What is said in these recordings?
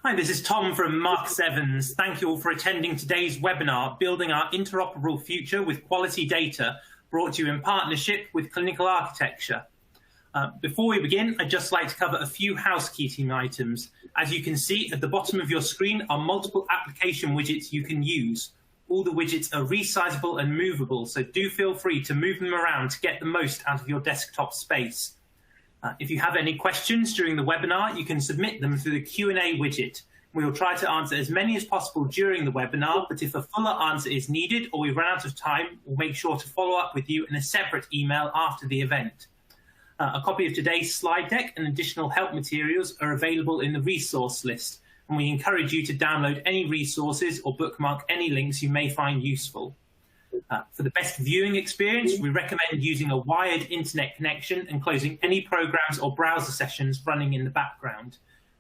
Hi, this is Tom from Mark Evans. Thank you all for attending today's webinar, Building Our Interoperable Future with Quality Data, brought to you in partnership with Clinical Architecture. Before we begin, I'd just like to cover a few housekeeping items. As you can see at the bottom of your screen are multiple application widgets you can use. All the widgets are resizable and movable, so do feel free to move them around to get the most out of your desktop space. If you have any questions during the webinar, you can submit them through the Q&A widget. We will try to answer as many as possible during the webinar, but if a fuller answer is needed or we run out of time, we'll make sure to follow up with you in a separate email after the event. A copy of today's slide deck and additional help materials are available in the resource list, and we encourage you to download any resources or bookmark any links you may find useful. For the best viewing experience, we recommend using a wired internet connection and closing any programs or browser sessions running in the background.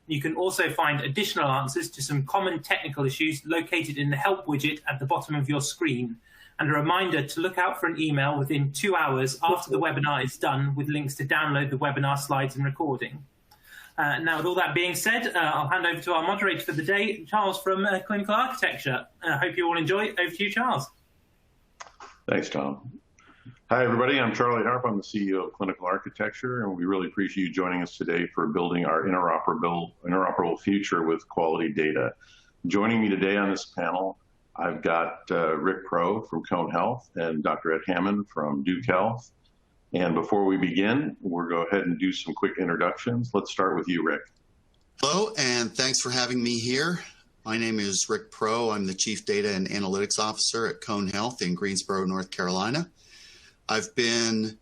You can also find additional answers to some common technical issues located in the help widget at the bottom of your screen. And a reminder to look out for an email within 2 hours after the webinar is done with links to download the webinar slides and recording. Now, with all that being said, I'll hand over to our moderator for the day, Charles from Clinical Architecture. I hope you all enjoy. Over to you, Charles. Thanks, Tom. Hi, everybody. I'm Charlie Harp. I'm the CEO of Clinical Architecture, and we really appreciate you joining us today for building our interoperable future with quality data. Joining me today on this panel, I've got Rick Pro from Cone Health and Dr. Ed Hammond from Duke Health. And before we begin, we'll go ahead and do some quick introductions. Let's start with you, Rick. Hello, and thanks for having me here. My name is Rick Pro. I'm the Chief Data and Analytics Officer at Cone Health in Greensboro, North Carolina. I've been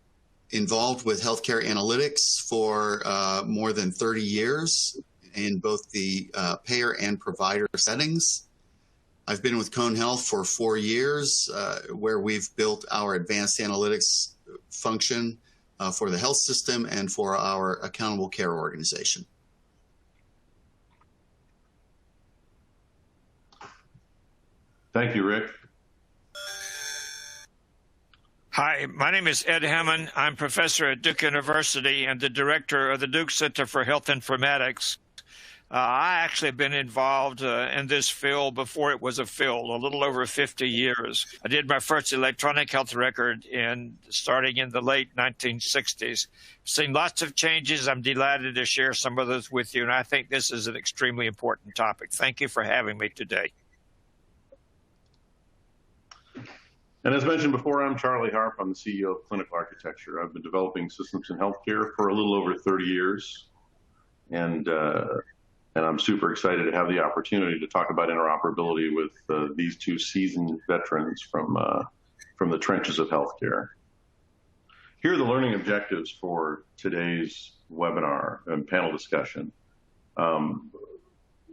involved with healthcare analytics for more than 30 years in both the payer and provider settings. I've been with Cone Health for 4 years, where we've built our advanced analytics function for the health system and for our accountable care organization. Thank you, Rick. Hi, my name is Ed Hammond. I'm professor at Duke University and the director of the Duke Center for Health Informatics. I actually have been involved in this field before it was a field, a little over 50 years. I did my first electronic health record starting in the late 1960s. Seen lots of changes. I'm delighted to share some of those with you, and I think this is an extremely important topic. Thank you for having me today. And as mentioned before, I'm Charlie Harp. I'm the CEO of Clinical Architecture. I've been developing systems in healthcare for a little over 30 years. And I'm super excited to have the opportunity to talk about interoperability with these two seasoned veterans from the trenches of healthcare. Here are the learning objectives for today's webinar and panel discussion. And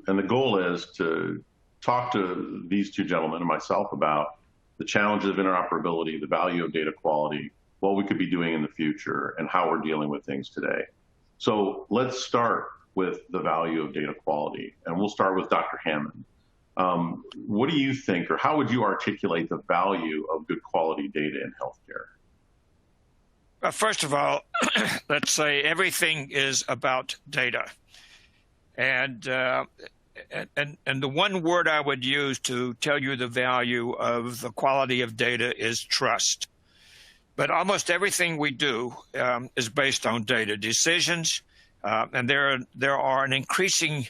the goal is to talk to these two gentlemen and myself about the challenges of interoperability, the value of data quality, what we could be doing in the future, and how we're dealing with things today. So let's start with the value of data quality, and we'll start with Dr. Hammond. What do you think, or how would you articulate the value of good quality data in healthcare? Well, first of all, let's say everything is about data. And the one word I would use to tell you the value of the quality of data is trust. But almost everything we do is based on data decisions, and there are an increasing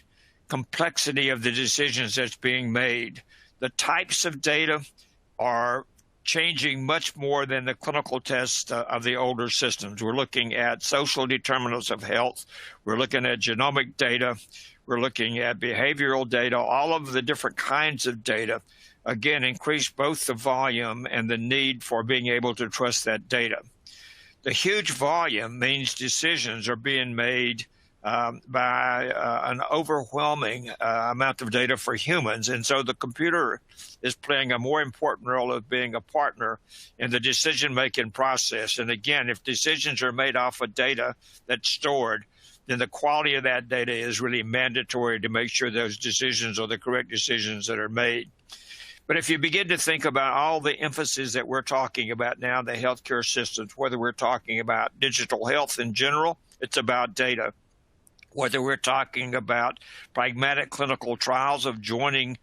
complexity of the decisions that's being made. The types of data are changing much more than the clinical tests of the older systems. We're looking at social determinants of health. We're looking at genomic data. We're looking at behavioral data. All of the different kinds of data, again, increase both the volume and the need for being able to trust that data. The huge volume means decisions are being made by an overwhelming amount of data for humans. And so the computer is playing a more important role of being a partner in the decision-making process. And again, if decisions are made off of data that's stored, then the quality of that data is really mandatory to make sure those decisions are the correct decisions that are made. But if you begin to think about all the emphasis that we're talking about now in the healthcare systems, whether we're talking about digital health in general, it's about data. whether we're talking about pragmatic clinical trials of joining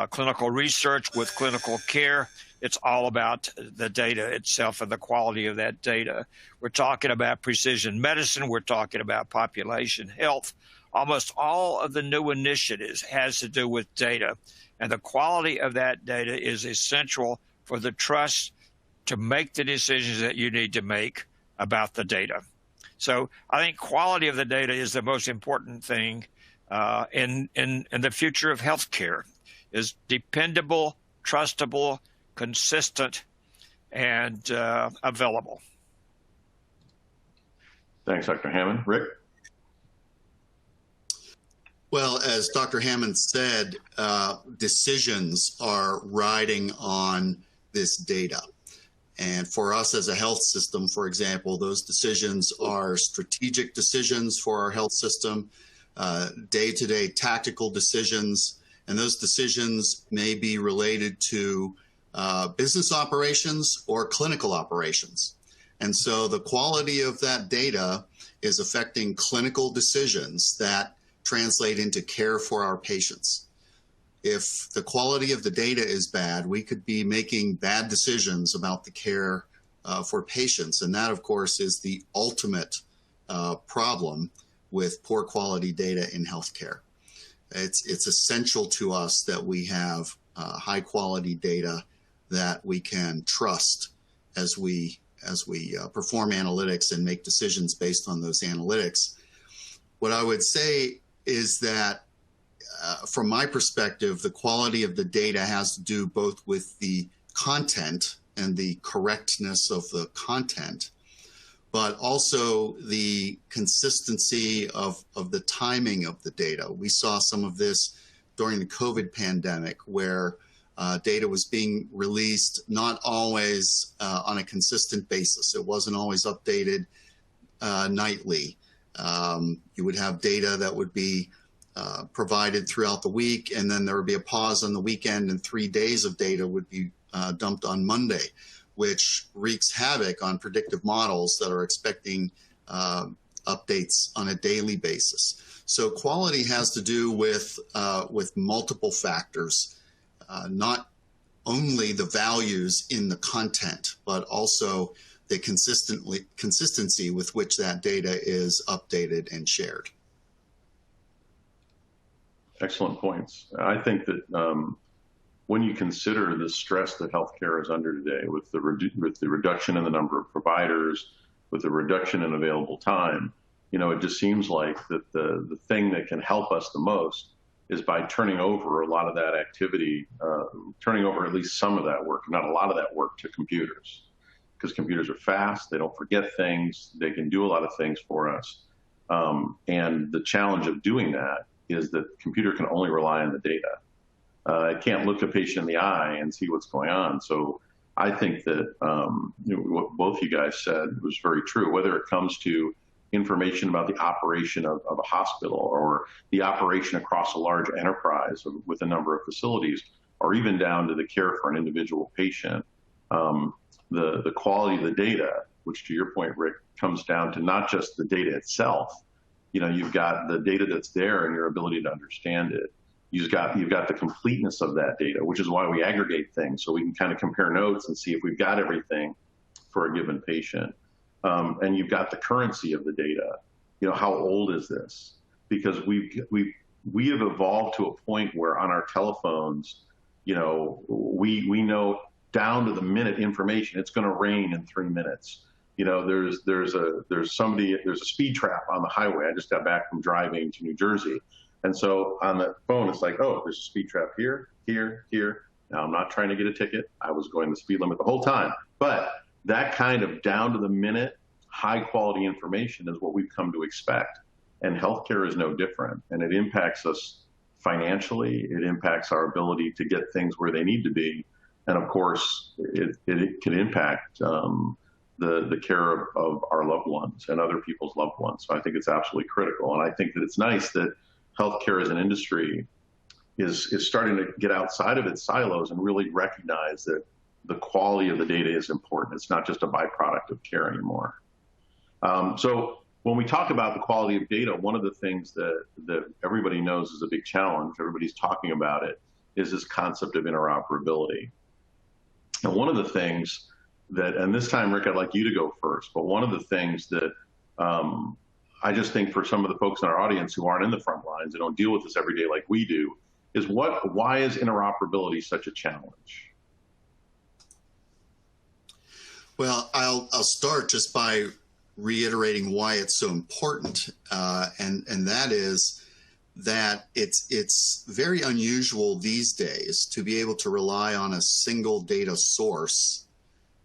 clinical research with clinical care. It's all about the data itself and the quality of that data. We're talking about precision medicine. We're talking about population health. Almost all of the new initiatives has to do with data. And the quality of that data is essential for the trust to make the decisions that you need to make about the data. So I think quality of the data is the most important thing in the future of healthcare, is dependable, trustable, consistent, and available. Thanks, Dr. Hammond. Rick? Well, as Dr. Hammond said, decisions are riding on this data. And for us as a health system, for example, those decisions are strategic decisions for our health system, day-to-day tactical decisions, and those decisions may be related to business operations or clinical operations. And so the quality of that data is affecting clinical decisions that translate into care for our patients. If the quality of the data is bad, we could be making bad decisions about the care for patients. And that, of course, is the ultimate problem with poor quality data in healthcare. It's essential to us that we have high quality data that we can trust as we perform analytics and make decisions based on those analytics. What I would say is that from my perspective, the quality of the data has to do both with the content and the correctness of the content, but also the consistency of the timing of the data. We saw some of this during the COVID pandemic, where data was being released not always on a consistent basis. It wasn't always updated nightly. You would have data that would be provided throughout the week, and then there would be a pause on the weekend, and 3 days of data would be dumped on Monday, which wreaks havoc on predictive models that are expecting updates on a daily basis. So quality has to do with multiple factors, not only the values in the content, but also the consistency with which that data is updated and shared. Excellent points. I think that when you consider the stress that healthcare is under today, with the reduction in the number of providers, with the reduction in available time, it just seems like that the thing that can help us the most is by turning over a lot of that activity, turning over at least some of that work, not a lot of that work, to computers. Because computers are fast, they don't forget things, they can do a lot of things for us. And the challenge of doing that is that the computer can only rely on the data. It can't look a patient in the eye and see what's going on. So I think that what both you guys said was very true, whether it comes to information about the operation of a hospital, or the operation across a large enterprise with a number of facilities, or even down to the care for an individual patient. The quality of the data, which to your point, Rick, comes down to not just the data itself. You've got the data that's there and your ability to understand it. You've got the completeness of that data, which is why we aggregate things, so we can kind of compare notes and see if we've got everything for a given patient. And you've got the currency of the data. How old is this? Because we have evolved to a point where on our telephones, we know down to the minute information. It's going to rain in 3 minutes. There's a speed trap on the highway. I just got back from driving to New Jersey. And so on the phone, it's like, oh, there's a speed trap here, here, here. Now, I'm not trying to get a ticket. I was going the speed limit the whole time. But that kind of down to the minute, high quality information is what we've come to expect. And healthcare is no different. And it impacts us financially. It impacts our ability to get things where they need to be. And of course, it can impact the care of our loved ones and other people's loved ones. So I think it's absolutely critical. And I think that it's nice that healthcare as an industry is starting to get outside of its silos and really recognize that the quality of the data is important. It's not just a byproduct of care anymore. So when we talk about the quality of data, one of the things that everybody knows is a big challenge, everybody's talking about it, is this concept of interoperability. And one of the things that, and this time, Rick, I'd like you to go first, but one of the things that I just think for some of the folks in our audience who aren't in the front lines and don't deal with this every day like we do, is why is interoperability such a challenge? Well, I'll start just by reiterating why it's so important, and that is that it's very unusual these days to be able to rely on a single data source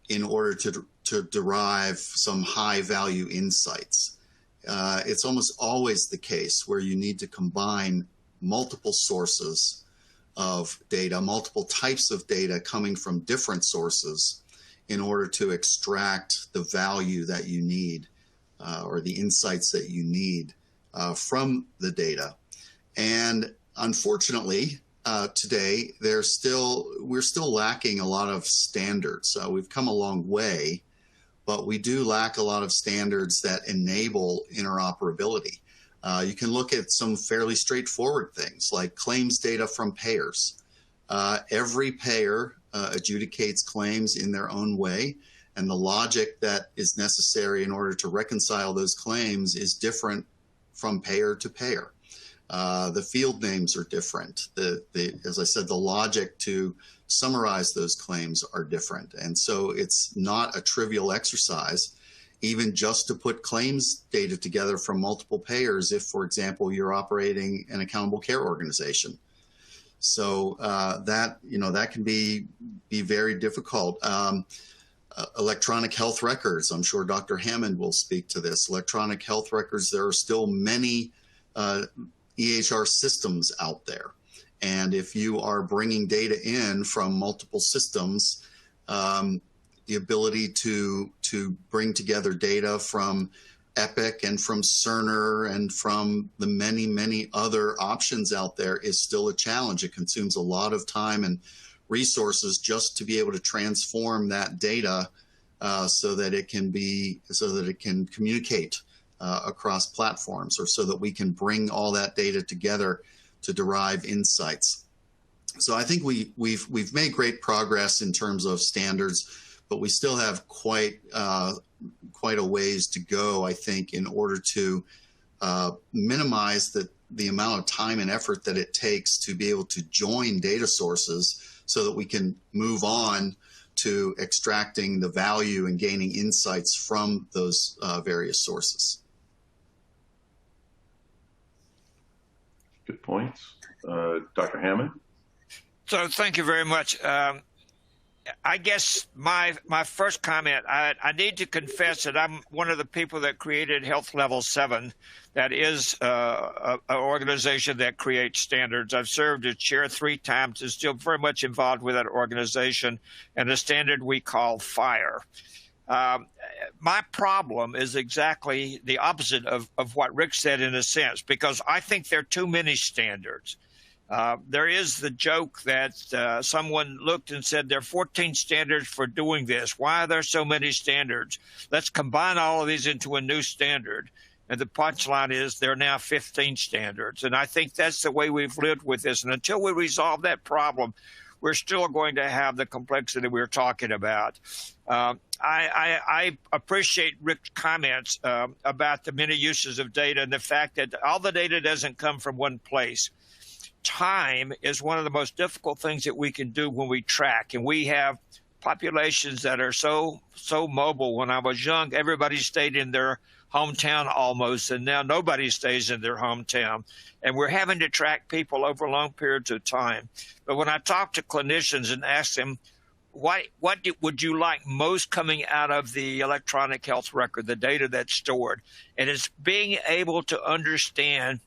in order to derive some high value insights. It's almost always the case where you need to combine multiple sources of data, multiple types of data coming from different sources in order to extract the value that you need or the insights that you need from the data. And unfortunately, today, we're still lacking a lot of standards. We've come a long way, but we do lack a lot of standards that enable interoperability. You can look at some fairly straightforward things like claims data from payers. Every payer adjudicates claims in their own way, and the logic that is necessary in order to reconcile those claims is different from payer to payer. The field names are different. As I said, the logic to summarize those claims are different. And so it's not a trivial exercise, even just to put claims data together from multiple payers if, for example, you're operating an accountable care organization. So that can be very difficult. Electronic health records, I'm sure Dr. Hammond will speak to this. Electronic health records, there are still many EHR systems out there. And if you are bringing data in from multiple systems, the ability to bring together data from Epic and from Cerner and from the many, many other options out there is still a challenge. It consumes a lot of time and resources just to be able to transform that data so that it can communicate across platforms, or so that we can bring all that data together to derive insights. So I think we've made great progress in terms of standards, but we still have quite a ways to go, I think, in order to minimize the amount of time and effort that it takes to be able to join data sources so that we can move on to extracting the value and gaining insights from those various sources. Good points. Dr. Hammond? So thank you very much. I guess my first comment, I need to confess that I'm one of the people that created Health Level 7. That is an organization that creates standards. I've served as chair 3 times and still very much involved with that organization and the standard we call FIRE. My problem is exactly the opposite of what Rick said in a sense, because I think there are too many standards. There is the joke that someone looked and said there are 14 standards for doing this. Why are there so many standards? Let's combine all of these into a new standard. And the punchline is there are now 15 standards. And I think that's the way we've lived with this. And until we resolve that problem, we're still going to have the complexity we're talking about. I appreciate Rick's comments about the many uses of data and the fact that all the data doesn't come from one place. Time is one of the most difficult things that we can do when we track, and we have populations that are so mobile. When I was young, everybody stayed in their hometown almost, and now nobody stays in their hometown, and we're having to track people over long periods of time. But when I talk to clinicians and ask them, what would you like most coming out of the electronic health record, the data that's stored? And it's being able to understand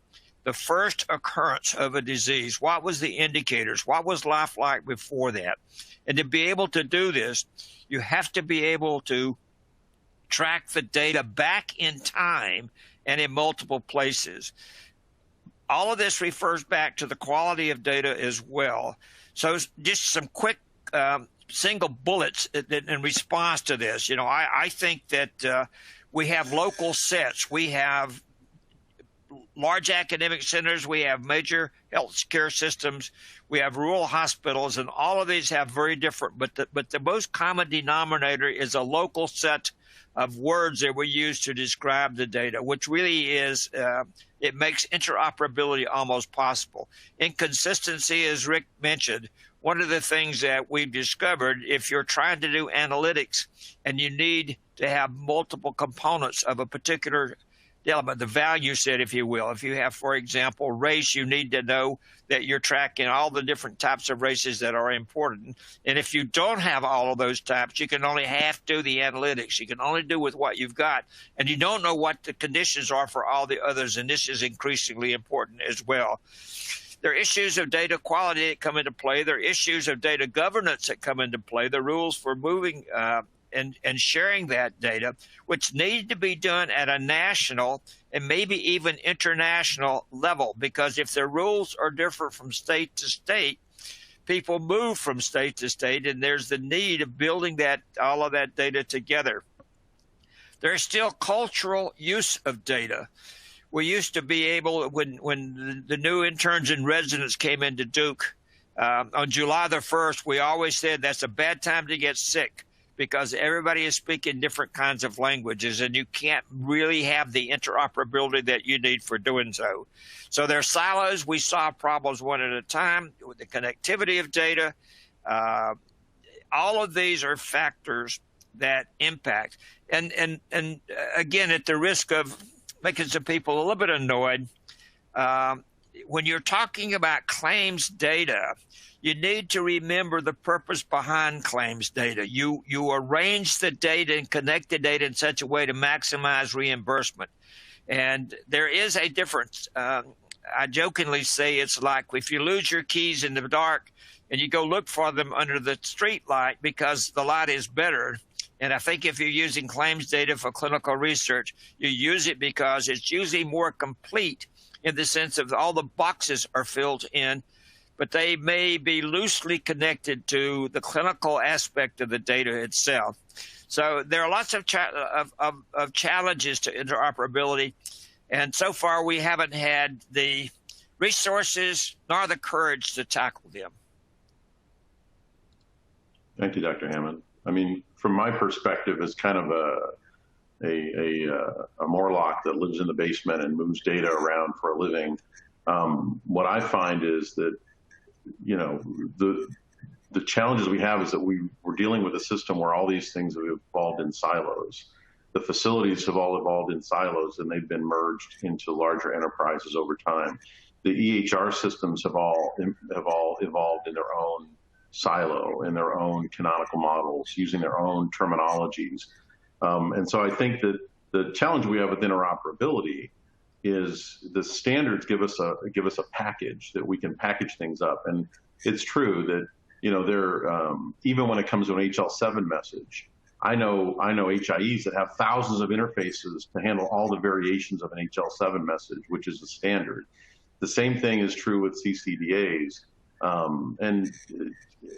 the first occurrence of a disease. What was the indicators? What was life like before that? And to be able to do this, you have to be able to track the data back in time and in multiple places. All of this refers back to the quality of data as well. So just some quick single bullets in response to this. I think that we have local sets. We have large academic centers. We have major healthcare systems. We have rural hospitals, and all of these have very different. But the most common denominator is a local set of words that we use to describe the data, which really is it makes interoperability almost possible. Inconsistency, as Rick mentioned, one of the things that we've discovered, if you're trying to do analytics and you need to have multiple components of a particular element, the value set, if you will. If you have, for example, race, you need to know that you're tracking all the different types of races that are important. And if you don't have all of those types, you can only half do the analytics. You can only do with what you've got. And you don't know what the conditions are for all the others. And this is increasingly important as well. There are issues of data quality that come into play. There are issues of data governance that come into play. The rules for moving and sharing that data, which need to be done at a national and maybe even international level, because if the rules are different from state to state, people move from state to state, and there's the need of building that all of that data together. There's still cultural use of data. We used to be able, when the new interns and residents came into Duke on July the 1st, we always said that's a bad time to get sick, because everybody is speaking different kinds of languages, and you can't really have the interoperability that you need for doing so. So there are silos. We solve problems one at a time with the connectivity of data. All of these are factors that impact. And again, at the risk of making some people a little bit annoyed, when you're talking about claims data, you need to remember the purpose behind claims data. You arrange the data and connect the data in such a way to maximize reimbursement. And there is a difference. I jokingly say it's like if you lose your keys in the dark and you go look for them under the street light because the light is better. And I think if you're using claims data for clinical research, you use it because it's usually more complete in the sense of all the boxes are filled in, but they may be loosely connected to the clinical aspect of the data itself. So there are lots of challenges to interoperability, and so far we haven't had the resources nor the courage to tackle them. Thank you, Dr. Hammond. I mean, from my perspective, as kind of a Morlock that lives in the basement and moves data around for a living, what I find is that, you know, the challenges we have is that we're dealing with a system where all these things have evolved in silos. The facilities have all evolved in silos, and they've been merged into larger enterprises over time. The EHR systems have all evolved in their own silo, in their own canonical models, using their own terminologies. And so I think that the challenge we have with interoperability is the standards give us a package that we can package things up. And it's true that, you know, even when it comes to an HL7 message, I know HIEs that have thousands of interfaces to handle all the variations of an HL7 message, which is the standard. The same thing is true with CCDAs. And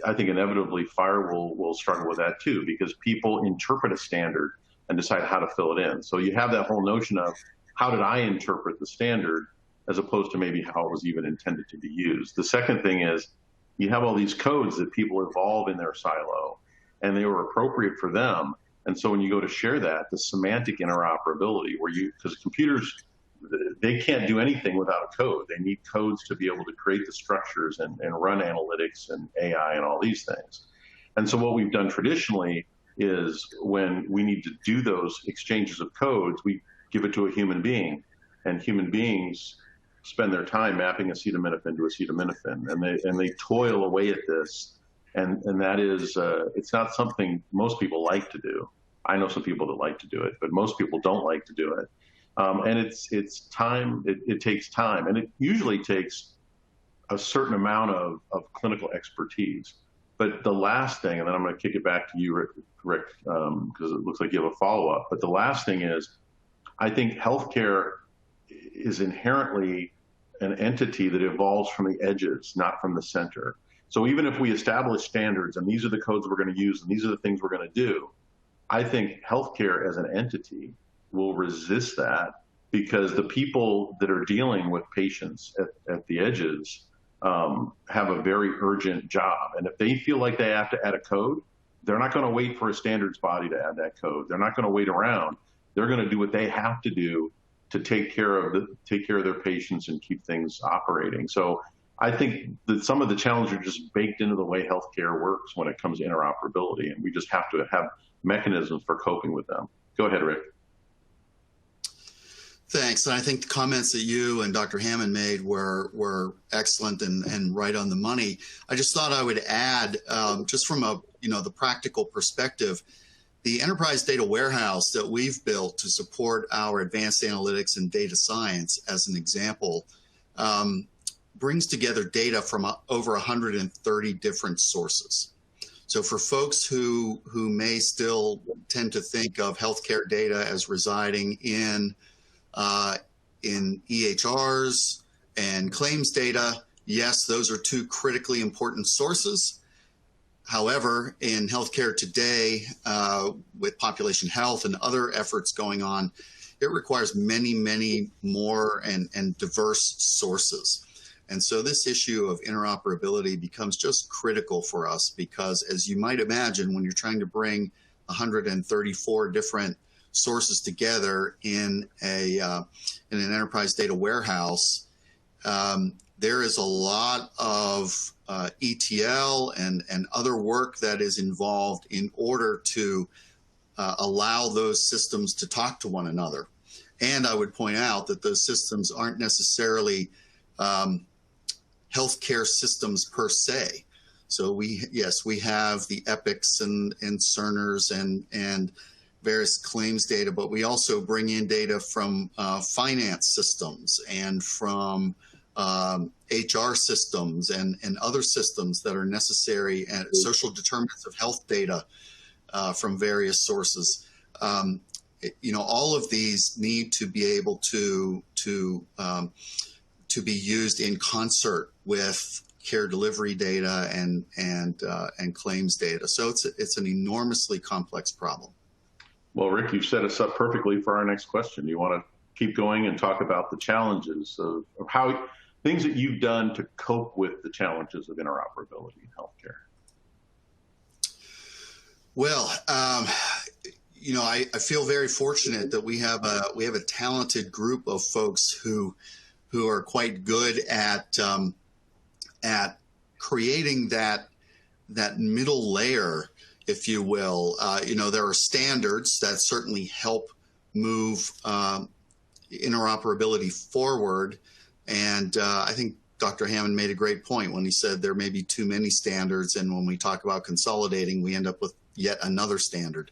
I think inevitably FHIR will struggle with that too, because people interpret a standard and decide how to fill it in. So you have that whole notion of how did I interpret the standard as opposed to maybe how it was even intended to be used. The second thing is you have all these codes that people evolve in their silo, and they were appropriate for them. And so when you go to share that, the semantic interoperability, because computers, they can't do anything without code. They need codes to be able to create the structures and run analytics and AI and all these things. And so what we've done traditionally is when we need to do those exchanges of codes, we give it to a human being, and human beings spend their time mapping acetaminophen to acetaminophen, and they toil away at this. And that is, it's not something most people like to do. I know some people that like to do it, but most people don't like to do it. And it's time, it takes time, and it usually takes a certain amount of clinical expertise. But the last thing, and then I'm going to kick it back to you, Rick, because it looks like you have a follow-up. But the last thing is, I think healthcare is inherently an entity that evolves from the edges, not from the center. So even if we establish standards, and these are the codes we're going to use, and these are the things we're going to do, I think healthcare as an entity will resist that, because the people that are dealing with patients at the edges have a very urgent job. And if they feel like they have to add a code, they're not going to wait for a standards body to add that code. They're not going to wait around. They're going to do what they have to do to take care of their patients and keep things operating. So I think that some of the challenges are just baked into the way healthcare works when it comes to interoperability, and we just have to have mechanisms for coping with them. Go ahead, Rick. Thanks. And I think the comments that you and Dr. Hammond made were excellent and right on the money. I just thought I would add, just from the practical perspective, the enterprise data warehouse that we've built to support our advanced analytics and data science, as an example, brings together data from over 130 different sources. So for folks who may still tend to think of healthcare data as residing in EHRs and claims data, yes, those are two critically important sources. However, in healthcare today, with population health and other efforts going on, it requires many, many more and diverse sources. And so this issue of interoperability becomes just critical for us, because as you might imagine, when you're trying to bring 134 different sources together in an enterprise data warehouse, there is a lot of ETL and other work that is involved in order to allow those systems to talk to one another. And I would point out that those systems aren't necessarily healthcare systems per se. So we have the Epics and Cerners and various claims data, but we also bring in data from finance systems and from HR systems and other systems that are necessary, and social determinants of health data from various sources. All of these need to be able to be used in concert with care delivery data and claims data. So it's an enormously complex problem. Well, Rick, you've set us up perfectly for our next question. You want to keep going and talk about the challenges of how things that you've done to cope with the challenges of interoperability in healthcare. Well, I feel very fortunate that we have a talented group of folks who are quite good at creating that middle layer, if you will. There are standards that certainly help move interoperability forward. And I think Dr. Hammond made a great point when he said there may be too many standards, and when we talk about consolidating, we end up with yet another standard.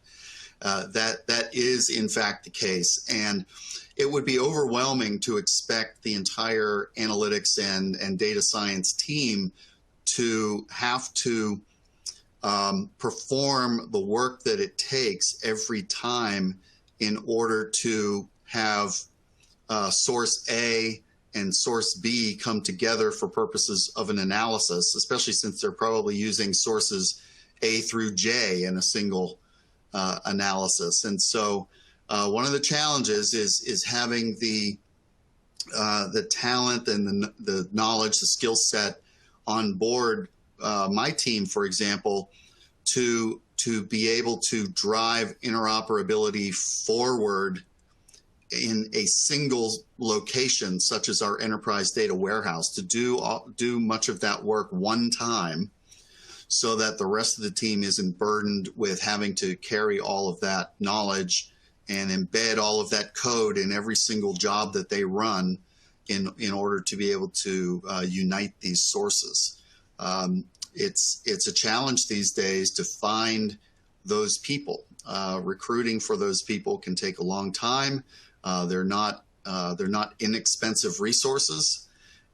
That is, in fact, the case. And it would be overwhelming to expect the entire analytics and data science team to have to perform the work that it takes every time in order to have source A and source B come together for purposes of an analysis, especially since they're probably using sources A through J in a single analysis. And so one of the challenges is having the talent and the knowledge, the skill set on board my team, for example, to be able to drive interoperability forward in a single location, such as our enterprise data warehouse, to do much of that work one time, so that the rest of the team isn't burdened with having to carry all of that knowledge and embed all of that code in every single job that they run in order to be able to unite these sources. It's a challenge these days to find those people. Recruiting for those people can take a long time. They're not inexpensive resources.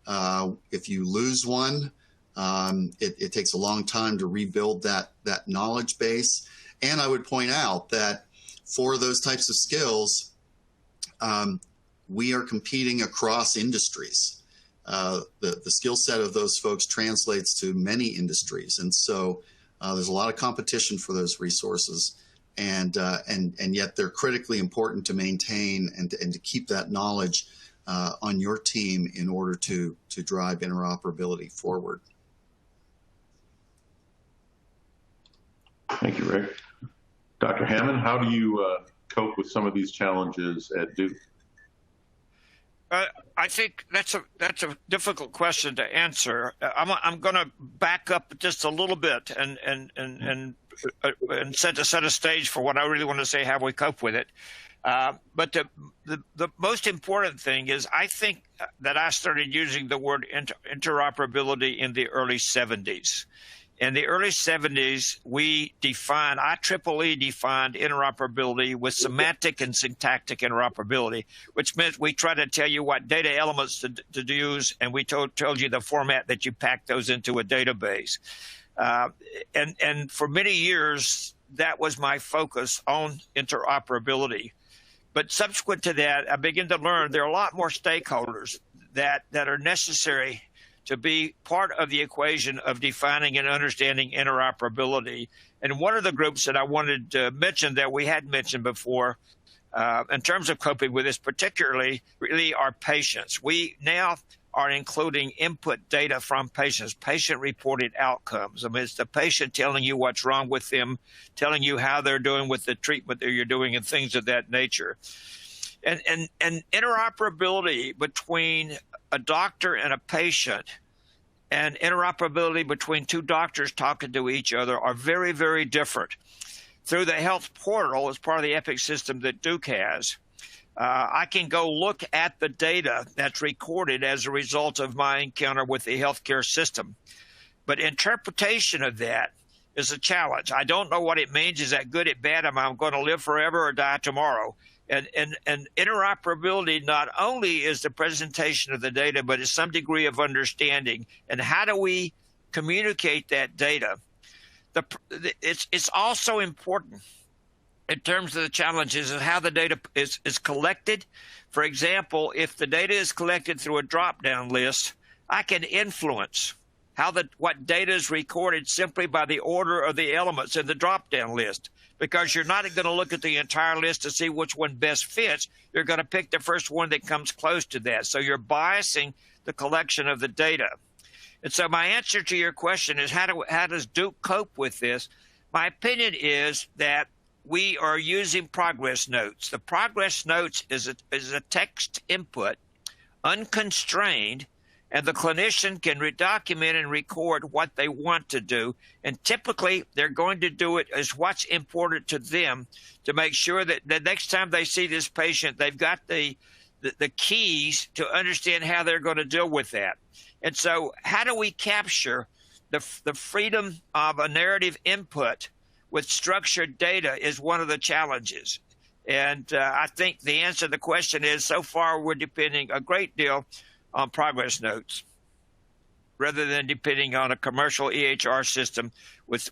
If you lose one, it takes a long time to rebuild that knowledge base. And I would point out that for those types of skills, we are competing across industries. The skill set of those folks translates to many industries. And so there's a lot of competition for those resources. and yet they're critically important to maintain and to keep that knowledge on your team in order to drive interoperability forward. Thank you, Rick. Dr. Hammond, how do you cope with some of these challenges at Duke? I think that's a difficult question to answer. I'm going to back up just a little bit and set a stage for what I really want to say, how we cope with it. But the most important thing is, I think that I started using the word interoperability in the early 70s. In the early 70s, IEEE defined interoperability with semantic and syntactic interoperability, which meant we tried to tell you what data elements to use, and we told you the format that you pack those into a database. And for many years, that was my focus on interoperability. But subsequent to that, I began to learn there are a lot more stakeholders that are necessary to be part of the equation of defining and understanding interoperability. And one of the groups that I wanted to mention that we hadn't mentioned before in terms of coping with this particularly really are patients. We now are including input data from patients, patient-reported outcomes. I mean, it's the patient telling you what's wrong with them, telling you how they're doing with the treatment that you're doing and things of that nature. And interoperability between a doctor and a patient and interoperability between two doctors talking to each other are very, very different. Through the health portal, as part of the Epic system that Duke has, I can go look at the data that's recorded as a result of my encounter with the healthcare system. But interpretation of that is a challenge. I don't know what it means. Is that good or bad? Am I going to live forever or die tomorrow? And interoperability not only is the presentation of the data, but is some degree of understanding. And how do we communicate that data? It's also important in terms of the challenges of how the data is collected. For example, if the data is collected through a drop-down list, I can influence what data is recorded simply by the order of the elements in the drop-down list, because you're not going to look at the entire list to see which one best fits. You're going to pick the first one that comes close to that. So you're biasing the collection of the data. And so my answer to your question is, how does Duke cope with this? My opinion is that we are using progress notes. The progress notes is a text input, unconstrained, and the clinician can document and record what they want to do. And typically, they're going to do it as what's important to them to make sure that the next time they see this patient, they've got the keys to understand how they're going to deal with that. And so how do we capture the freedom of a narrative input with structured data is one of the challenges. And I think the answer to the question is, so far we're depending a great deal on progress notes rather than depending on a commercial EHR system with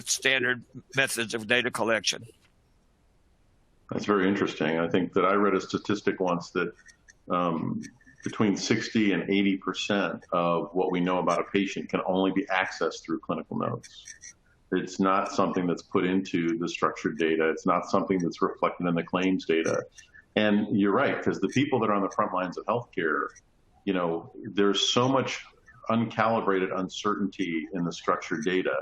standard methods of data collection. That's very interesting. I think that I read a statistic once that between 60 and 80% of what we know about a patient can only be accessed through clinical notes. It's not something that's put into the structured data. It's not something that's reflected in the claims data. And you're right, because the people that are on the front lines of healthcare, you know, there's so much uncalibrated uncertainty in the structured data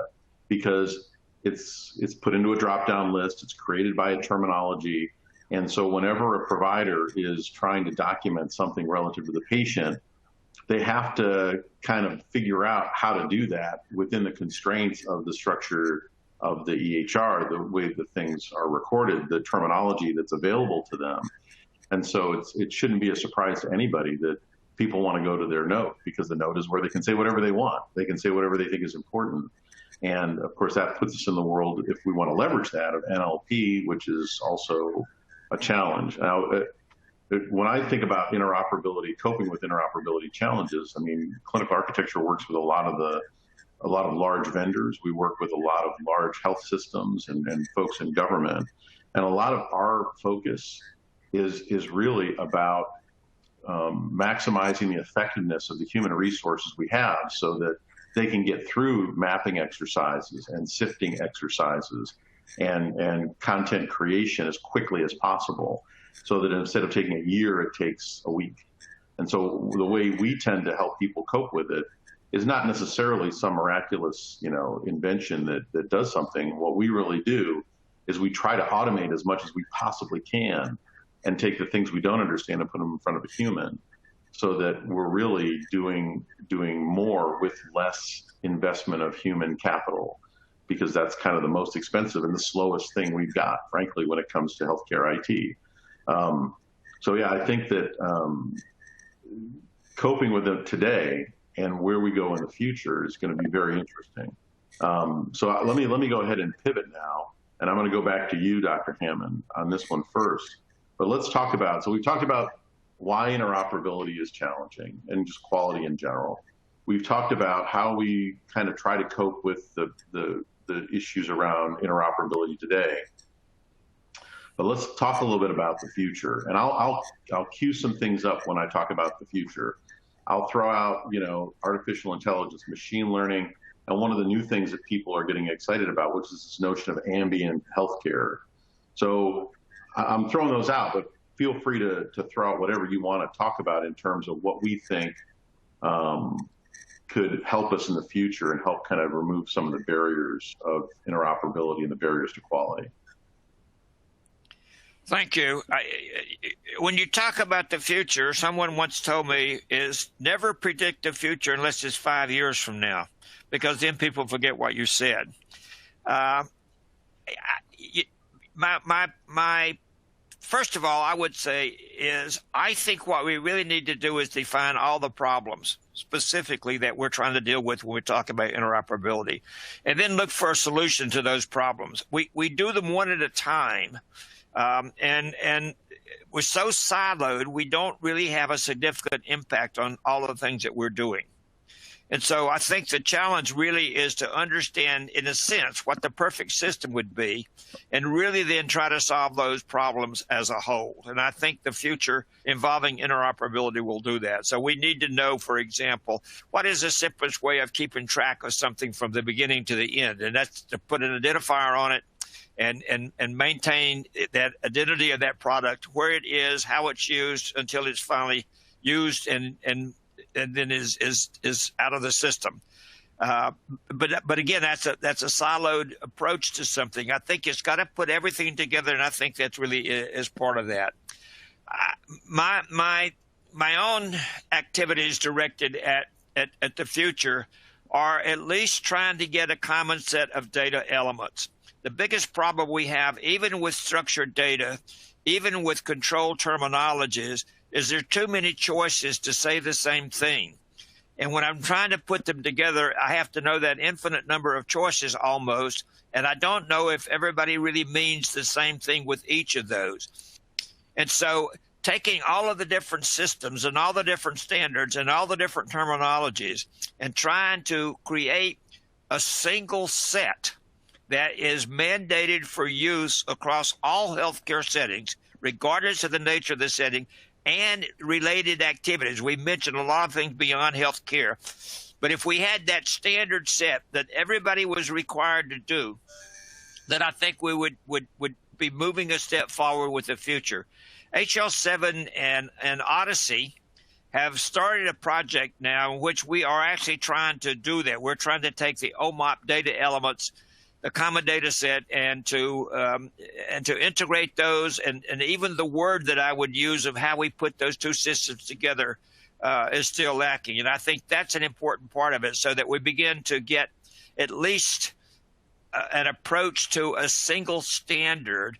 because it's put into a drop-down list. It's created by a terminology. And so whenever a provider is trying to document something relative to the patient, they have to kind of figure out how to do that within the constraints of the structure of the EHR, the way that things are recorded, the terminology that's available to them. And so it shouldn't be a surprise to anybody that people want to go to their note, because the note is where they can say whatever they want. They can say whatever they think is important. And of course, that puts us in the world, if we want to leverage that, of NLP, which is also a challenge. Now, when I think about interoperability, coping with interoperability challenges, I mean, clinical architecture works with a lot of large vendors. We work with a lot of large health systems and folks in government. And a lot of our focus is really about maximizing the effectiveness of the human resources we have so that they can get through mapping exercises and sifting exercises and content creation as quickly as possible, so that instead of taking a year, it takes a week. And so the way we tend to help people cope with it is not necessarily some miraculous, invention that does something. What we really do is we try to automate as much as we possibly can and take the things we don't understand and put them in front of a human, so that we're really doing more with less investment of human capital, because that's kind of the most expensive and the slowest thing we've got, frankly, when it comes to healthcare IT. So yeah, I think that coping with it today and where we go in the future is going to be very interesting. So let me go ahead and pivot now, and I'm going to go back to you, Dr. Hammond, on this one first. But let's talk about, so we've talked about why interoperability is challenging and just quality in general. We've talked about how we kind of try to cope with the issues around interoperability today. But let's talk a little bit about the future. And I'll cue some things up when I talk about the future. I'll throw out, artificial intelligence, machine learning, and one of the new things that people are getting excited about, which is this notion of ambient healthcare. So I'm throwing those out, but feel free to throw out whatever you want to talk about in terms of what we think could help us in the future and help kind of remove some of the barriers of interoperability and the barriers to quality. Thank you. When you talk about the future, someone once told me is never predict the future unless it's 5 years from now, because then people forget what you said. My first of all, I would say is I think what we really need to do is define all the problems specifically that we're trying to deal with when we talk about interoperability, and then look for a solution to those problems. We do them one at a time, and we're so siloed, we don't really have a significant impact on all of the things that we're doing. And so I think the challenge really is to understand, in a sense, what the perfect system would be, and really then try to solve those problems as a whole. And I think the future involving interoperability will do that. So we need to know, for example, what is the simplest way of keeping track of something from the beginning to the end? And that's to put an identifier on it and maintain that identity of that product, where it is, how it's used, until it's finally used and then is out of the system. But again, that's a siloed approach to something. I think it's got to put everything together, and I think that's really is part of that. My own activities directed at the future are at least trying to get a common set of data elements. The biggest problem we have, even with structured data, even with controlled terminologies, is there too many choices to say the same thing. And when I'm trying to put them together, I have to know that infinite number of choices almost, and I don't know if everybody really means the same thing with each of those. And so taking all of the different systems and all the different standards and all the different terminologies and trying to create a single set that is mandated for use across all healthcare settings, regardless of the nature of the setting, and related activities. We mentioned a lot of things beyond healthcare, but if we had that standard set that everybody was required to do, then I think we would be moving a step forward with the future. HL7 and Odyssey have started a project now in which we are actually trying to do that. We're trying to take the OMOP data elements, the common data set, and to integrate those, and even the word that I would use of how we put those two systems together is still lacking. And I think that's an important part of it, so that we begin to get at least an approach to a single standard,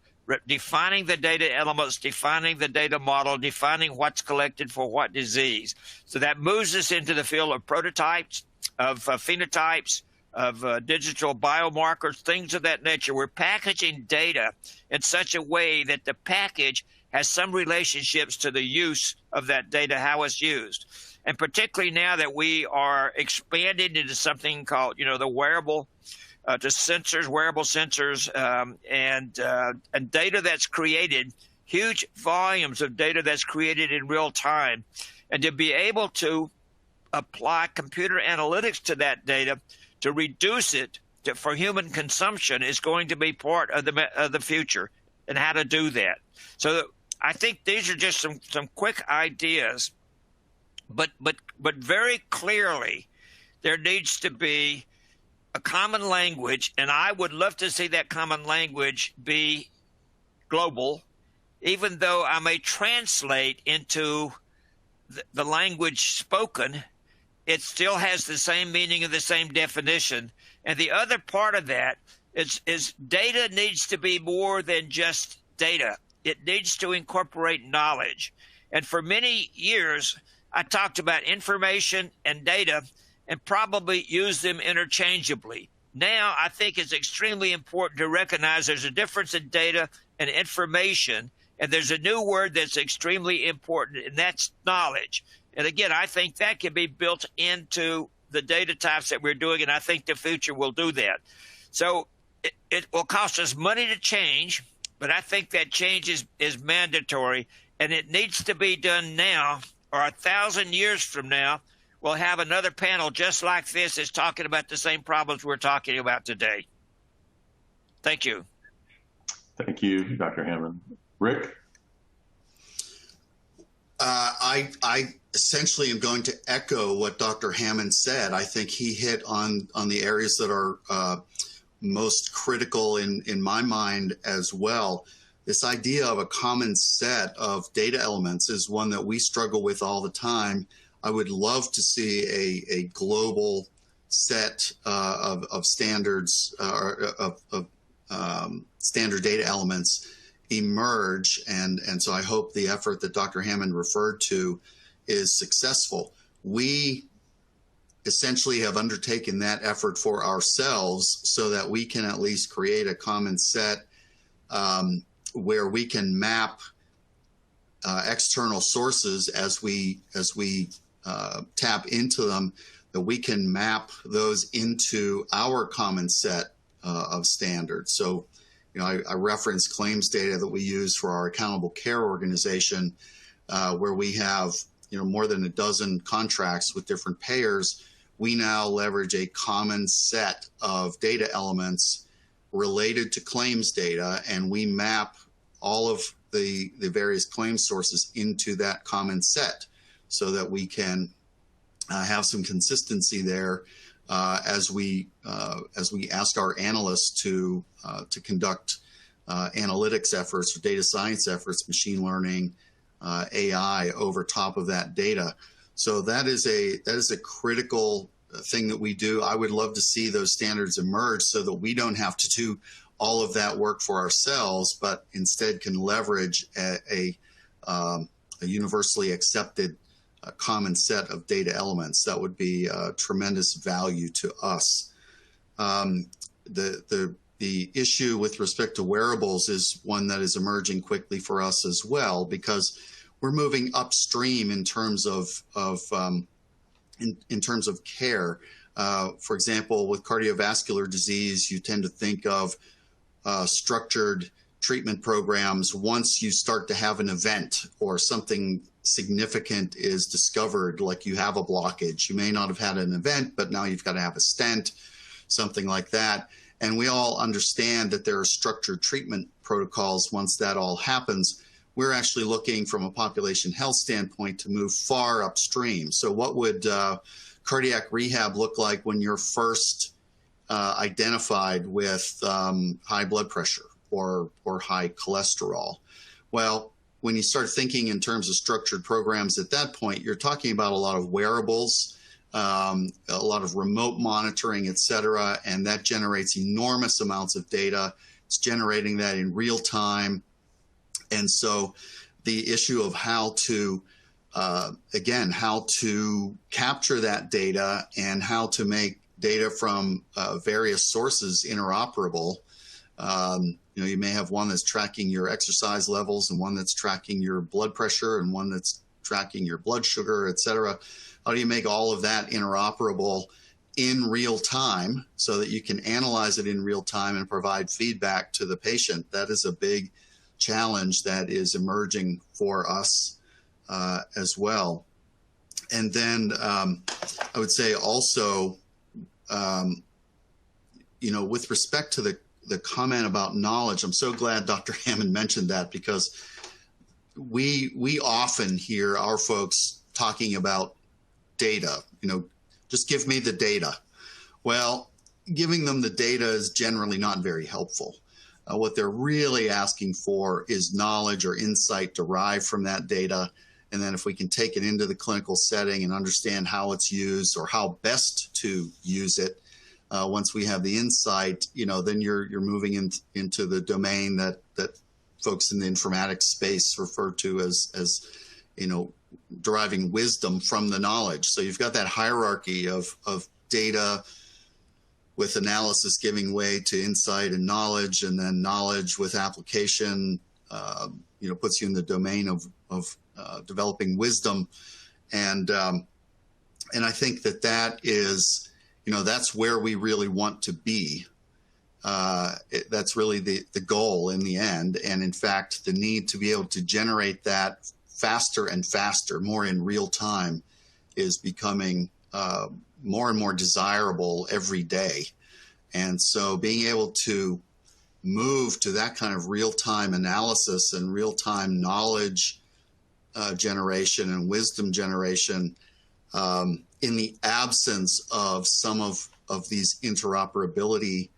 defining the data elements, defining the data model, defining what's collected for what disease. So that moves us into the field of prototypes, of phenotypes, of digital biomarkers, things of that nature. We're packaging data in such a way that the package has some relationships to the use of that data, how it's used. And particularly now that we are expanding into something called, the wearable to sensors, wearable sensors, and data that's created, huge volumes of data that's created in real time. And to be able to apply computer analytics to that data to reduce it for human consumption is going to be part of the future, and how to do that. So I think these are just some quick ideas, but very clearly there needs to be a common language, and I would love to see that common language be global, even though I may translate into the language spoken, it still has the same meaning and the same definition. And the other part of that is data needs to be more than just data. It needs to incorporate knowledge. And for many years, I talked about information and data and probably use them interchangeably. Now, I think it's extremely important to recognize there's a difference in data and information, and there's a new word that's extremely important, and that's knowledge. And again, I think that can be built into the data types that we're doing, and I think the future will do that. So it will cost us money to change, but I think that change is mandatory, and it needs to be done now, or 1,000 years from now, we'll have another panel just like this that's talking about the same problems we're talking about today. Thank you. Thank you, Dr. Hammond. Rick? I essentially am going to echo what Dr. Hammond said. I think he hit on the areas that are most critical in my mind as well. This idea of a common set of data elements is one that we struggle with all the time. I would love to see a global set of standards of standard data elements emerge, and so I hope the effort that Dr. Hammond referred to is successful. We essentially have undertaken that effort for ourselves so that we can at least create a common set where we can map external sources as we tap into them, that we can map those into our common set of standards. So, you know, I reference claims data that we use for our accountable care organization, where we have, you know, more than a dozen contracts with different payers. We now leverage a common set of data elements related to claims data, and we map all of the various claims sources into that common set so that we can have some consistency there as we ask our analysts to conduct analytics efforts or data science efforts, machine learning, AI over top of that data. So that is a critical thing that we do. I would love to see those standards emerge so that we don't have to do all of that work for ourselves, but instead can leverage a universly accepted common set of data elements. That would be a tremendous value to us. The issue with respect to wearables is one that is emerging quickly for us as well, because we're moving upstream in terms of in terms of care. For example, with cardiovascular disease, you tend to think of structured treatment programs once you start to have an event or something significant is discovered, like you have a blockage. You may not have had an event, but now you've got to have a stent, something like that. And we all understand that there are structured treatment protocols once that all happens. We're actually looking from a population health standpoint to move far upstream. So what would cardiac rehab look like when you're first identified with high blood pressure or high cholesterol? Well, when you start thinking in terms of structured programs at that point, you're talking about a lot of wearables, a lot of remote monitoring, et cetera, and that generates enormous amounts of data. It's generating that in real time. And so the issue of how to, again, how to capture that data and how to make data from various sources interoperable. You know, you may have one that's tracking your exercise levels and one that's tracking your blood pressure and one that's tracking your blood sugar, et cetera. How do you make all of that interoperable in real time so that you can analyze it in real time and provide feedback to the patient? That is a big challenge that is emerging for us as well. And then I would say also, you with respect to the comment about knowledge, I'm so glad Dr. Hammond mentioned that, because we often hear our folks talking about data, just give me the data. Well, giving them the data is generally not very helpful. What they're really asking for is knowledge or insight derived from that data. And then if we can take it into the clinical setting and understand how it's used or how best to use it, once we have the insight, then you're moving into the domain that folks in the informatics space refer to as deriving wisdom from the knowledge. So you've got that hierarchy of data with analysis giving way to insight and knowledge, and then knowledge with application, puts you in the domain of developing wisdom. And I think that is, that's where we really want to be. That's really the goal in the end. And in fact, the need to be able to generate that faster and faster, more in real time, is becoming more and more desirable every day. And so being able to move to that kind of real-time analysis and real-time knowledge generation and wisdom generation in the absence of some of these interoperability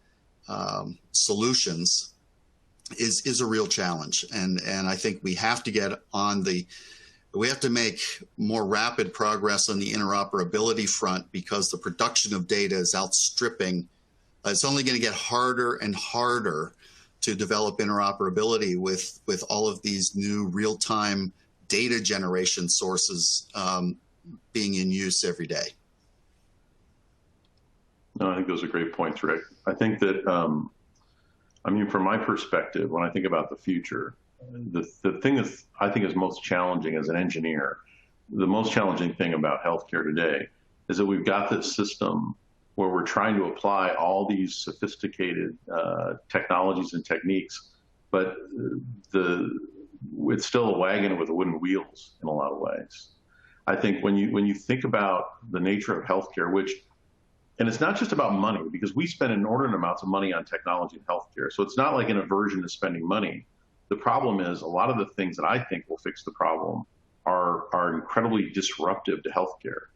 solutions is a real challenge. And I think we have to we have to make more rapid progress on the interoperability front, because the production of data is outstripping. It's only going to get harder and harder to develop interoperability with all of these new real-time data generation sources being in use every day. No, I think those are great points, Rick. I think that, from my perspective, when I think about the future, the thing that I think is most challenging as an engineer, the most challenging thing about healthcare today is that we've got this system where we're trying to apply all these sophisticated technologies and techniques, but it's still a wagon with wooden wheels in a lot of ways. I think when you think about the nature of healthcare, and it's not just about money, because we spend inordinate amounts of money on technology in healthcare. So it's not like an aversion to spending money. The problem is a lot of the things that I think will fix the problem are incredibly disruptive to healthcare.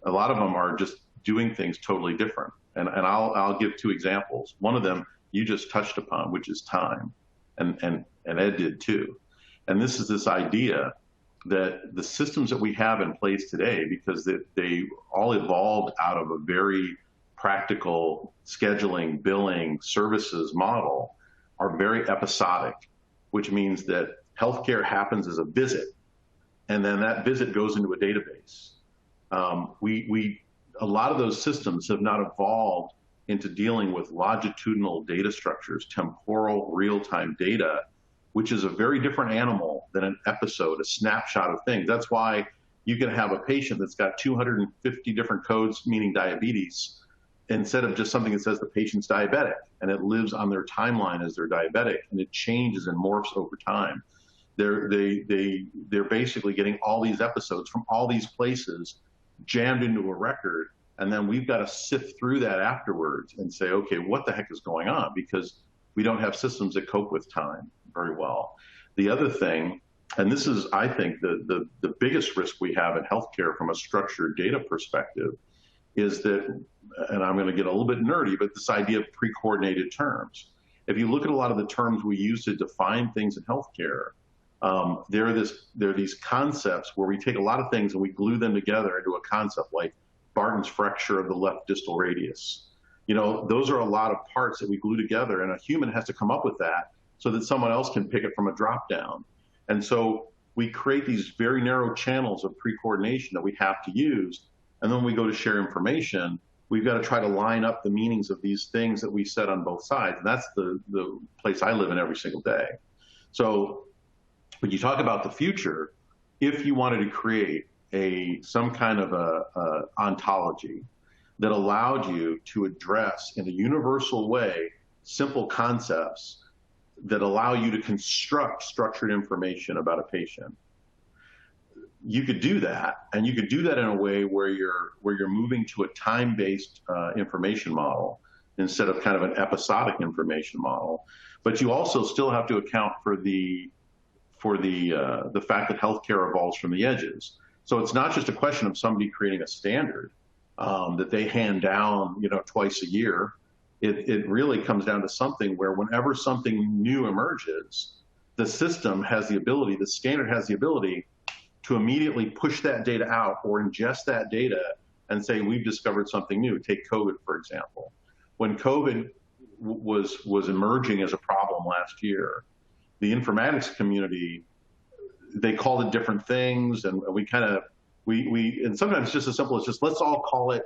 A lot of them are just doing things totally different. And I'll give two examples. One of them you just touched upon, which is time, and Ed did too. And this is this idea that the systems that we have in place today, because they all evolved out of a very practical scheduling, billing, services model, are very episodic, which means that healthcare happens as a visit, and then that visit goes into a database. A lot of those systems have not evolved into dealing with longitudinal data structures, temporal real-time data, which is a very different animal than an episode, a snapshot of things. That's why you can have a patient that's got 250 different codes, meaning diabetes, instead of just something that says the patient's diabetic, and it lives on their timeline as they're diabetic, and it changes and morphs over time. They're basically getting all these episodes from all these places jammed into a record, and then we've got to sift through that afterwards and say, okay, what the heck is going on? Because we don't have systems that cope with time very well. The other thing, and this is, I think, the biggest risk we have in healthcare from a structured data perspective, is that, and I'm going to get a little bit nerdy, but this idea of pre-coordinated terms. If you look at a lot of the terms we use to define things in healthcare, there are these concepts where we take a lot of things and we glue them together into a concept like Barton's fracture of the left distal radius. Those are a lot of parts that we glue together, and a human has to come up with that so that someone else can pick it from a drop down. And so we create these very narrow channels of pre-coordination that we have to use. And then when we go to share information, we've got to try to line up the meanings of these things that we said on both sides. And that's the place I live in every single day. So when you talk about the future, if you wanted to create some kind of a ontology that allowed you to address in a universal way simple concepts that allow you to construct structured information about a patient, you could do that, and you could do that in a way where you're moving to a time-based information model instead of kind of an episodic information model. But you also still have to account for the fact that healthcare evolves from the edges. So it's not just a question of somebody creating a standard that they hand down, twice a year. It really comes down to something where whenever something new emerges, the system has the ability, the standard has the ability to immediately push that data out or ingest that data and say, we've discovered something new. Take COVID, for example. When COVID was emerging as a problem last year, the informatics community, they called it different things, and we and sometimes just as simple as just let's all call it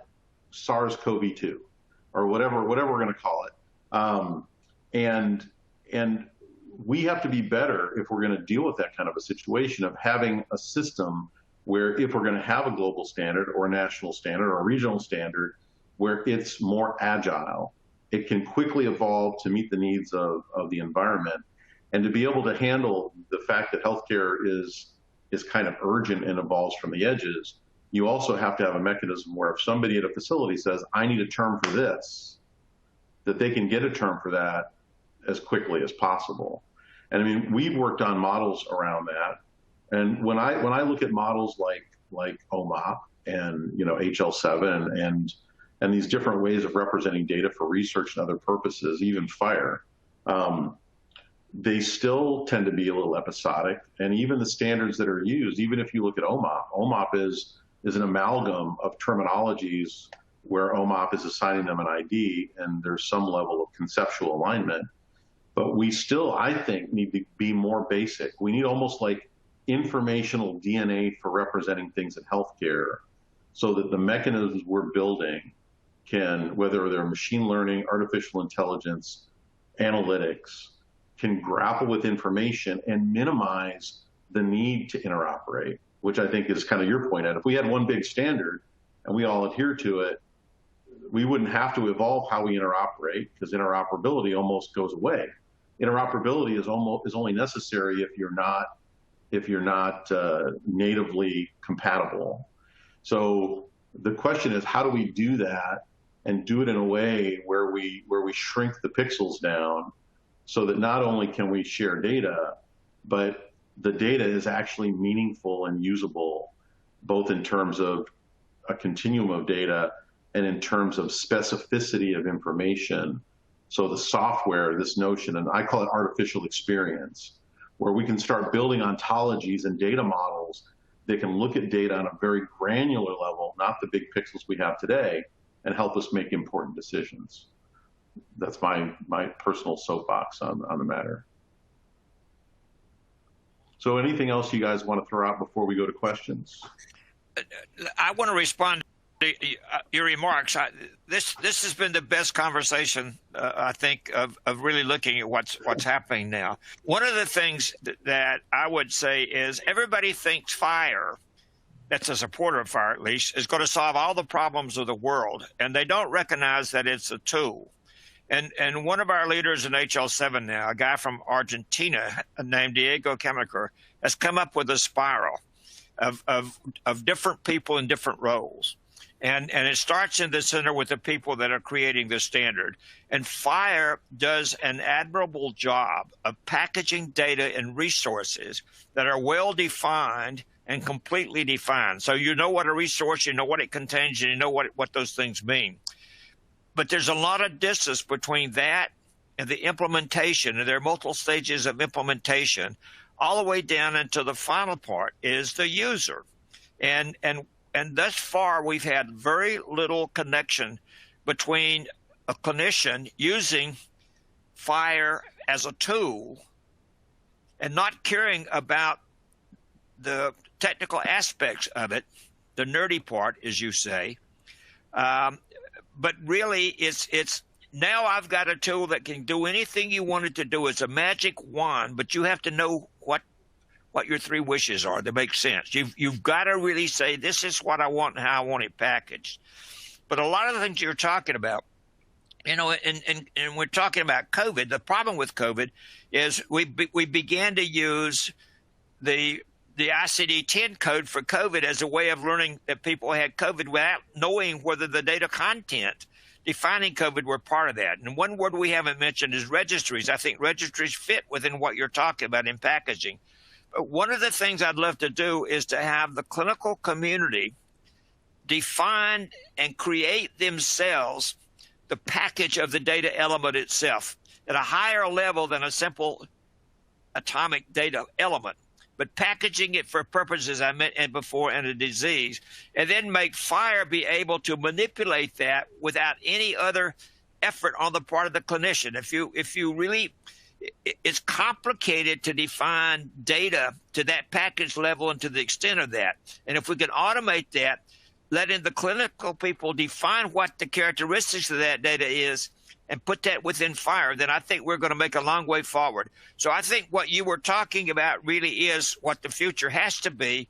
SARS-CoV-2 or whatever we're going to call it. And we have to be better if we're going to deal with that kind of a situation of having a system where if we're going to have a global standard or a national standard or a regional standard, where it's more agile, it can quickly evolve to meet the needs of the environment, and to be able to handle the fact that healthcare is kind of urgent and evolves from the edges. You also have to have a mechanism where if somebody at a facility says, I need a term for this, that they can get a term for that as quickly as possible. And I mean, we've worked on models around that. And when I look at models like OMOP and HL7 and these different ways of representing data for research and other purposes, even FHIR, they still tend to be a little episodic. And even the standards that are used, even if you look at OMOP is an amalgam of terminologies where OMOP is assigning them an ID and there's some level of conceptual alignment. But we still, I think, need to be more basic. We need almost like informational DNA for representing things in healthcare, so that the mechanisms we're building can, whether they're machine learning, artificial intelligence, analytics, can grapple with information and minimize the need to interoperate, which I think is kind of your point, Ed. If we had one big standard and we all adhere to it, we wouldn't have to evolve how we interoperate, because interoperability almost goes away. Interoperability is only necessary if you're not natively compatible. So the question is, how do we do that and do it in a way where we shrink the pixels down, so that not only can we share data, but the data is actually meaningful and usable, both in terms of a continuum of data and in terms of specificity of information. So the software, this notion, and I call it artificial experience, where we can start building ontologies and data models that can look at data on a very granular level, not the big pixels we have today, and help us make important decisions. That's my personal soapbox on the matter. So anything else you guys want to throw out before we go to questions? I want to respond to your remarks. This has been the best conversation, I think, of really looking at what's happening now. One of the things that I would say is everybody thinks FHIR, that's a supporter of FHIR at least, is going to solve all the problems of the world, and they don't recognize that it's a tool. And one of our leaders in HL7 now, a guy from Argentina named Diego Camaker, has come up with a spiral of different people in different roles. And it starts in the center with the people that are creating the standard. And FHIR does an admirable job of packaging data and resources that are well defined and completely defined. So you know what a resource, you know what it contains, and you know what those things mean. But there's a lot of distance between that and the implementation, and there are multiple stages of implementation, all the way down into the final part is the user. And thus far, we've had very little connection between a clinician using FHIR as a tool and not caring about the technical aspects of it, the nerdy part, as you say. But really, it's now I've got a tool that can do anything you want it to do. It's a magic wand, but you have to know what your three wishes are that make sense. You've got to really say, this is what I want and how I want it packaged. But a lot of the things you're talking about, and we're talking about COVID. The problem with COVID is we began to use the ICD-10 code for COVID as a way of learning that people had COVID without knowing whether the data content defining COVID were part of that. And one word we haven't mentioned is registries. I think registries fit within what you're talking about in packaging. But one of the things I'd love to do is to have the clinical community define and create themselves the package of the data element itself at a higher level than a simple atomic data element, but packaging it for purposes I mentioned before in a disease, and then make FHIR be able to manipulate that without any other effort on the part of the clinician. If you really, it's complicated to define data to that package level and to the extent of that. And if we can automate that, letting the clinical people define what the characteristics of that data is and put that within FHIR, then I think we're going to make a long way forward. So I think what you were talking about really is what the future has to be,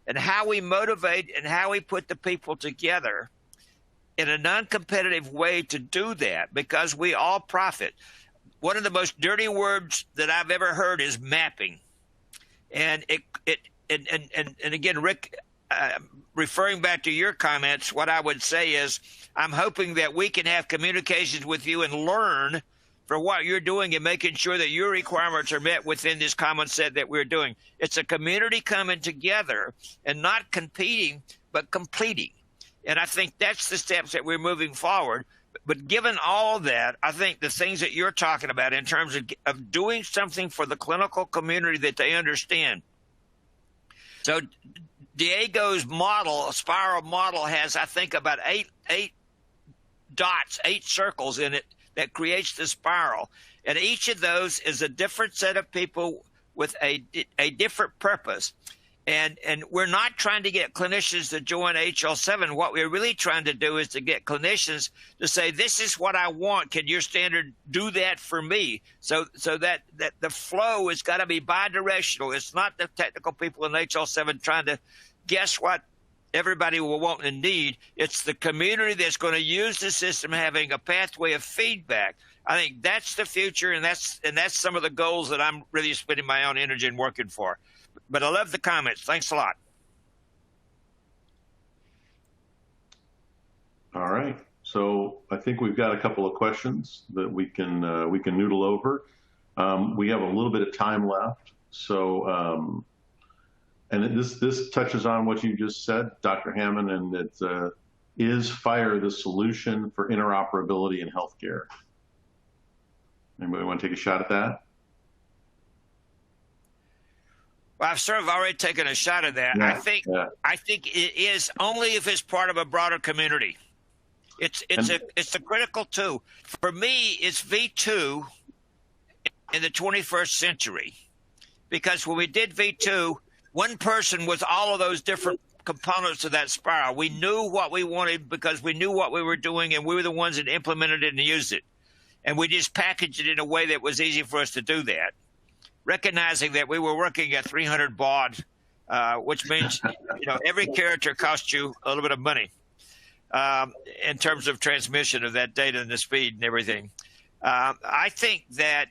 and how we motivate and how we put the people together in a non-competitive way to do that, because we all profit. One of the most dirty words that I've ever heard is mapping. And again, Rick, referring back to your comments, what I would say is I'm hoping that we can have communications with you and learn for what you're doing and making sure that your requirements are met within this common set that we're doing. It's a community coming together and not competing, but completing. And I think that's the steps that we're moving forward. But given all that, I think the things that you're talking about in terms of doing something for the clinical community that they understand. So Diego's model, a spiral model, has, I think, about eight dots, 8 circles in it that creates the spiral. And each of those is a different set of people with a different purpose. And we're not trying to get clinicians to join HL7. What we're really trying to do is to get clinicians to say, this is what I want. Can your standard do that for me? So that the flow has got to be bidirectional. It's not the technical people in HL7 trying to guess what everybody will want and need. It's the community that's going to use the system having a pathway of feedback. I think that's the future, and that's some of the goals that I'm really spending my own energy and working for. But I love the comments. Thanks a lot. All right. So I think we've got a couple of questions that we can noodle over. We have a little bit of time left. So, and this touches on what you just said, Dr. Hammond, and that is FHIR the solution for interoperability in healthcare? Anybody want to take a shot at that? Well, I've sort of already taken a shot at that. Yeah, I think it is only if it's part of a broader community. It's a critical tool. For me, it's V2 in the 21st century, because when we did V2, one person was all of those different components of that spiral. We knew what we wanted because we knew what we were doing, and we were the ones that implemented it and used it. And we just packaged it in a way that was easy for us to do that, recognizing that we were working at 300 baud, which means every character costs you a little bit of money in terms of transmission of that data and the speed and everything. I think that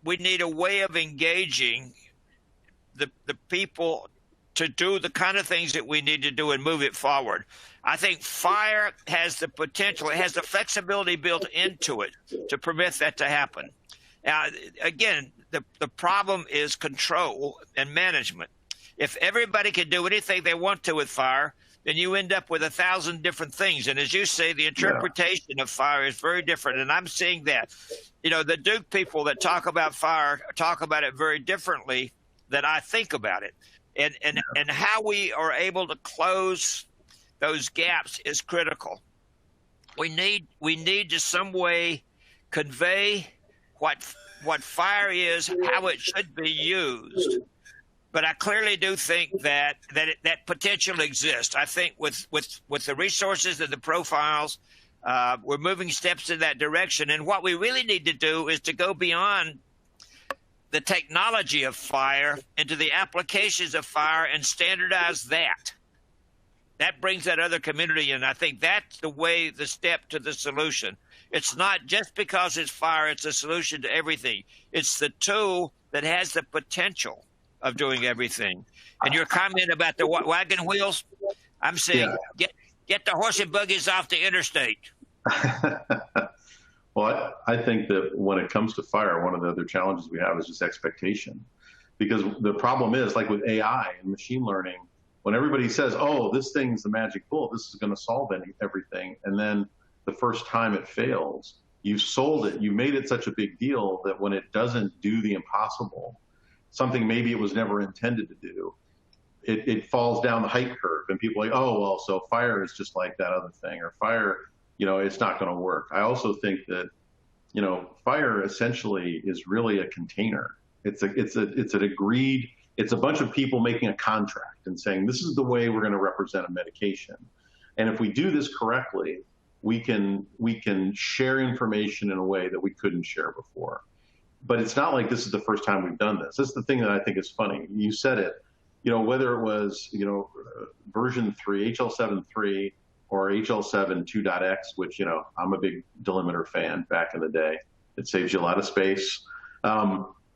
we need a way of engaging the people to do the kind of things that we need to do and move it forward. I think FHIR has the potential, it has the flexibility built into it to permit that to happen. Now, again, the problem is control and management. If everybody can do anything they want to with FHIR, then you end up with 1,000 different things. And as you say, the interpretation of FHIR is very different. And I'm seeing that. The Duke people that talk about FHIR talk about it very differently than I think about it. And how we are able to close those gaps is critical. We need to some way convey what FHIR is, how it should be used. But I clearly do think that potential exists. I think with the resources and the profiles, we're moving steps in that direction. And what we really need to do is to go beyond the technology of FHIR into the applications of FHIR and standardize that. That brings that other community in. I think that's the step to the solution. It's not just because it's FHIR, it's a solution to everything. It's the tool that has the potential of doing everything. And your comment about the wagon wheels, I'm saying get the horse and buggies off the interstate. Well, I think that when it comes to fire, one of the other challenges we have is just expectation. Because the problem is, like with AI and machine learning, when everybody says, oh, this thing's the magic bullet, this is going to solve everything, and then the first time it fails, you've sold it, you made it such a big deal that when it doesn't do the impossible, something maybe it was never intended to do, it falls down the hype curve, and people are like, oh, well, so fire is just like that other thing, or fire, it's not going to work. I also think that, fire essentially is really a container. It's a bunch of people making a contract and saying, this is the way we're going to represent a medication. And if we do this correctly, we can share information in a way that we couldn't share before. But it's not like this is the first time we've done this. This is the thing that I think is funny. You said it, whether it was, version 3, HL7.3, or HL7 2.x, which, I'm a big delimiter fan back in the day. It saves you a lot of space.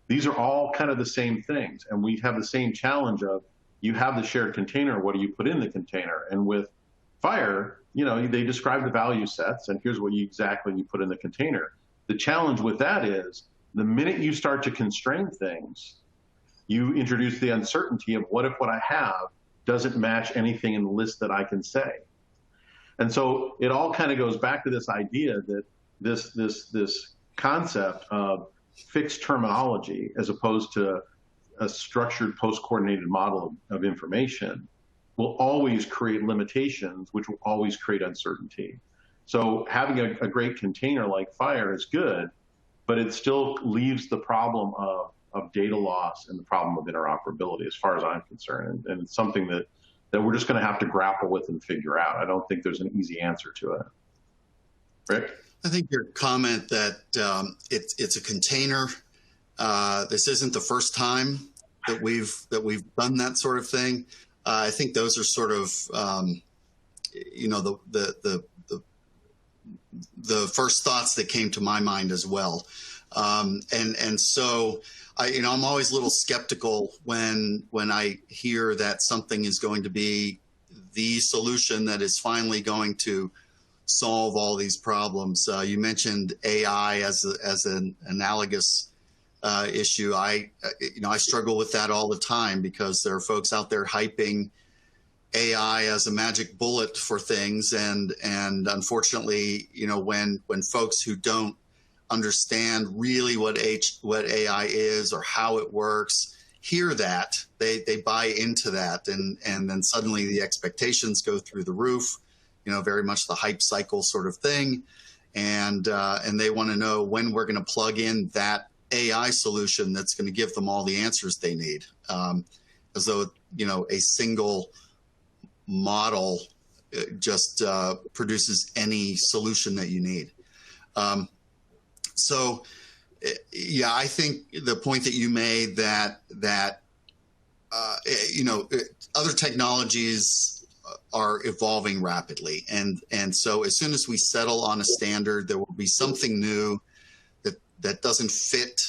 These are all kind of the same things. And we have the same challenge of, you have the shared container, what do you put in the container? And with fire, they describe the value sets, and here's what exactly you put in the container. The challenge with that is, the minute you start to constrain things, you introduce the uncertainty of what if what I have doesn't match anything in the list that I can say. And so it all kind of goes back to this idea that this concept of fixed terminology, as opposed to a structured post-coordinated model of information, will always create limitations, which will always create uncertainty. So having a great container like fire is good, but it still leaves the problem of data loss and the problem of interoperability, as far as I'm concerned. And it's something that we're just going to have to grapple with and figure out. I don't think there's an easy answer to it. Rick? I think your comment that it's a container. This isn't the first time that we've done that sort of thing. I think those are sort of the first thoughts that came to my mind as well. And so I'm always a little skeptical when I hear that something is going to be the solution that is finally going to solve all these problems. You mentioned AI as an analogous issue. I struggle with that all the time, because there are folks out there hyping AI as a magic bullet for things, and unfortunately, when folks who don't understand really what AI is or how it works hear that, they buy into that, and then suddenly the expectations go through the roof. Very much the hype cycle sort of thing, and they want to know when we're going to plug in that AI solution that's going to give them all the answers they need, as though a single model just produces any solution that you need. So, yeah, I think the point that you made that other technologies are evolving rapidly, and so as soon as we settle on a standard, there will be something new that doesn't fit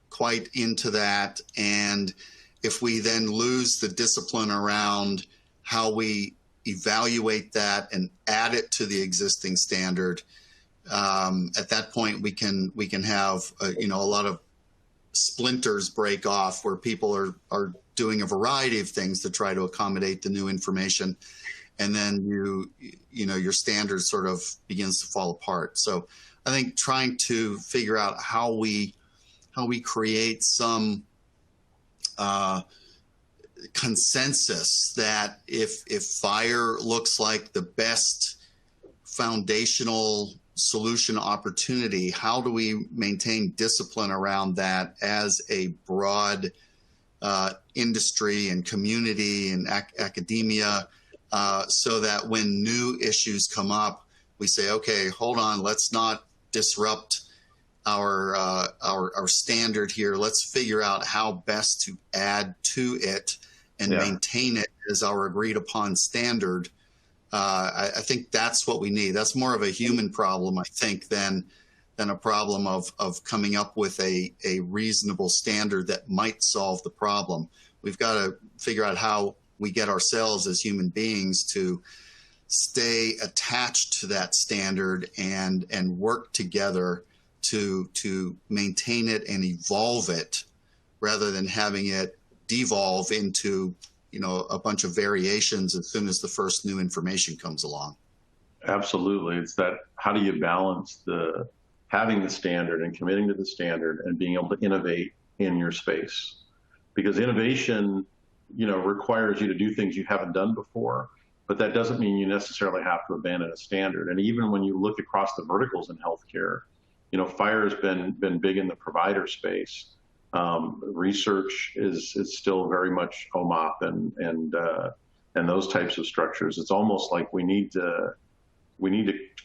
quite into that. And if we then lose the discipline around how we evaluate that and add it to the existing standard, at that point we can have a lot of splinters break off, where people are doing a variety of things to try to accommodate the new information, and then your standard sort of begins to fall apart. So I think trying to figure out how we create some consensus that if fire looks like the best foundational solution opportunity, how do we maintain discipline around that as a broad industry and community and academia, so that when new issues come up, we say, okay, hold on, let's not disrupt our standard here. Let's figure out how best to add to it and maintain it as our agreed upon standard. I think that's what we need. That's more of a human problem, I think, than a problem of coming up with a reasonable standard that might solve the problem. We've got to figure out how we get ourselves as human beings to stay attached to that standard and work together to maintain it and evolve it, rather than having it devolve into, a bunch of variations as soon as the first new information comes along. Absolutely. It's that, how do you balance having the standard and committing to the standard and being able to innovate in your space? Because innovation, requires you to do things you haven't done before, but that doesn't mean you necessarily have to abandon a standard. And even when you look across the verticals in healthcare, FHIR has been big in the provider space. Research is still very much OMOP and those types of structures. It's almost like we need to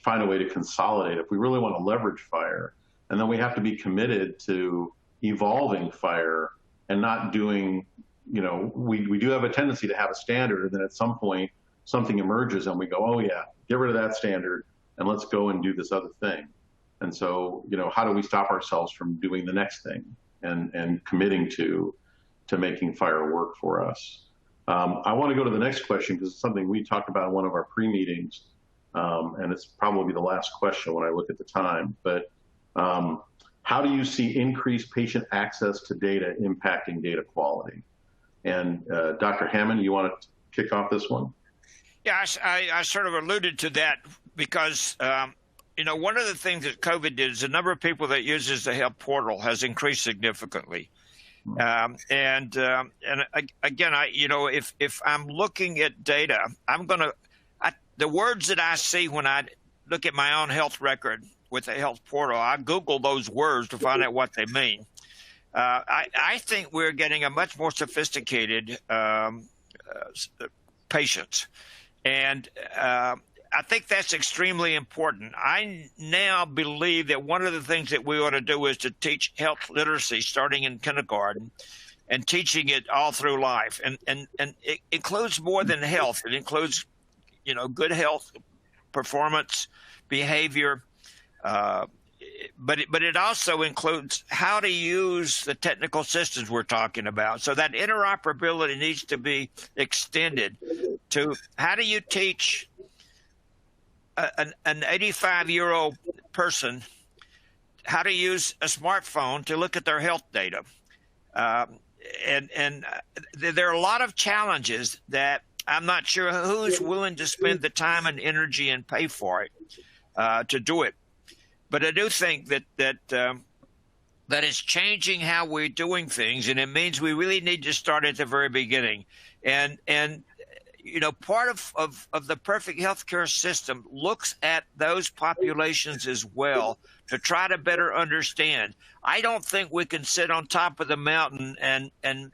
find a way to consolidate if we really want to leverage FHIR. And then we have to be committed to evolving FHIR and not doing, we do have a tendency to have a standard, and then at some point something emerges and we go, oh yeah, get rid of that standard and let's go and do this other thing. And so, how do we stop ourselves from doing the next thing and committing to making FHIR work for us? I want to go to the next question because it's something we talked about in one of our pre-meetings, and it's probably the last question when I look at the time. But how do you see increased patient access to data impacting data quality? And Dr. Hammond, you want to kick off this one? Yeah, I sort of alluded to that because one of the things that COVID did is the number of people that uses the health portal has increased significantly. And again, if I'm looking at data, the words that I see when I look at my own health record with the health portal, I Google those words to find out what they mean. I think we're getting a much more sophisticated patients. And I think that's extremely important. I now believe that one of the things that we ought to do is to teach health literacy starting in kindergarten and teaching it all through life. And it includes more than health. It includes, good health, performance, behavior, but it also includes how to use the technical systems we're talking about. So that interoperability needs to be extended to how do you teach an 85-year-old person how to use a smartphone to look at their health data. And there are a lot of challenges that I'm not sure who's willing to spend the time and energy and pay for it to do it. But I do think that is changing how we're doing things, and it means we really need to start at the very beginning. And part of the perfect healthcare system looks at those populations as well to try to better understand. I don't think we can sit on top of the mountain and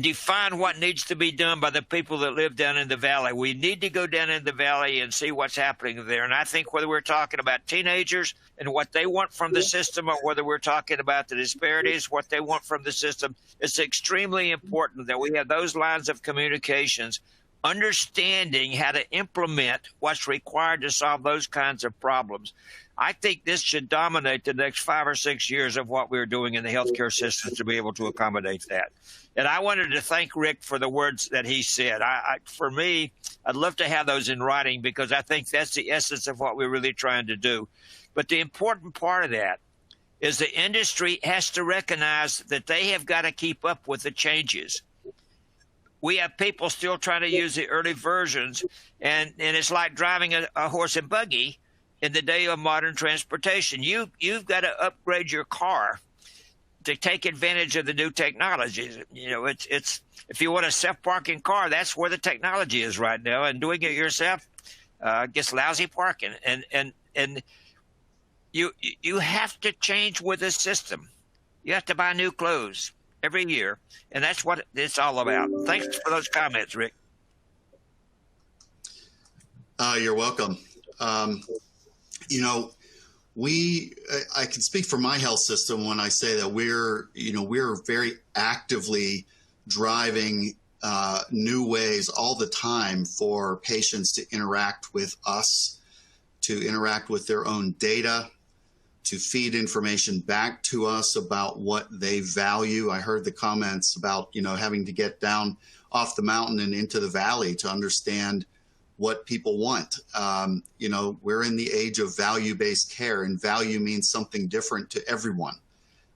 define what needs to be done by the people that live down in the valley. We need to go down in the valley and see what's happening there. And I think whether we're talking about teenagers and what they want from the system, or whether we're talking about the disparities, what they want from the system, it's extremely important that we have those lines of communications, understanding how to implement what's required to solve those kinds of problems. I think this should dominate the next 5 or 6 years of what we're doing in the healthcare system to be able to accommodate that. And I wanted to thank Rick for the words that he said. For me, I'd love to have those in writing because I think that's the essence of what we're really trying to do. But the important part of that is the industry has to recognize that they have got to keep up with the changes. We have people still trying to use the early versions, and it's like driving a horse and buggy in the day of modern transportation. You've got to upgrade your car to take advantage of the new technologies. It's if you want a self-parking car, that's where the technology is right now, and doing it yourself gets lousy parking. And you have to change with the system. You have to buy new clothes every year, and that's what it's all about. Thanks for those comments, Rick. You're welcome. I can speak for my health system when I say that we're very actively driving new ways all the time for patients to interact with us, to interact with their own data, to feed information back to us about what they value. I heard the comments about, having to get down off the mountain and into the valley to understand what people want. You know, we're in the age of value-based care, and value means something different to everyone.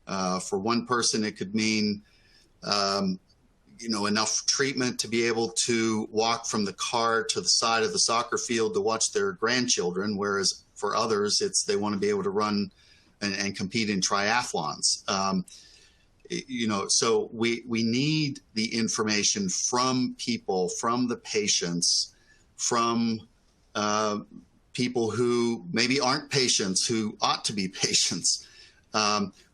For one person, it could mean, you know, enough treatment to be able to walk from the car to the side of the soccer field to watch their grandchildren, whereas for others, it's they want to be able to run and compete in triathlons. You know, so we need the information from people, from the patients, from people who maybe aren't patients, who ought to be patients.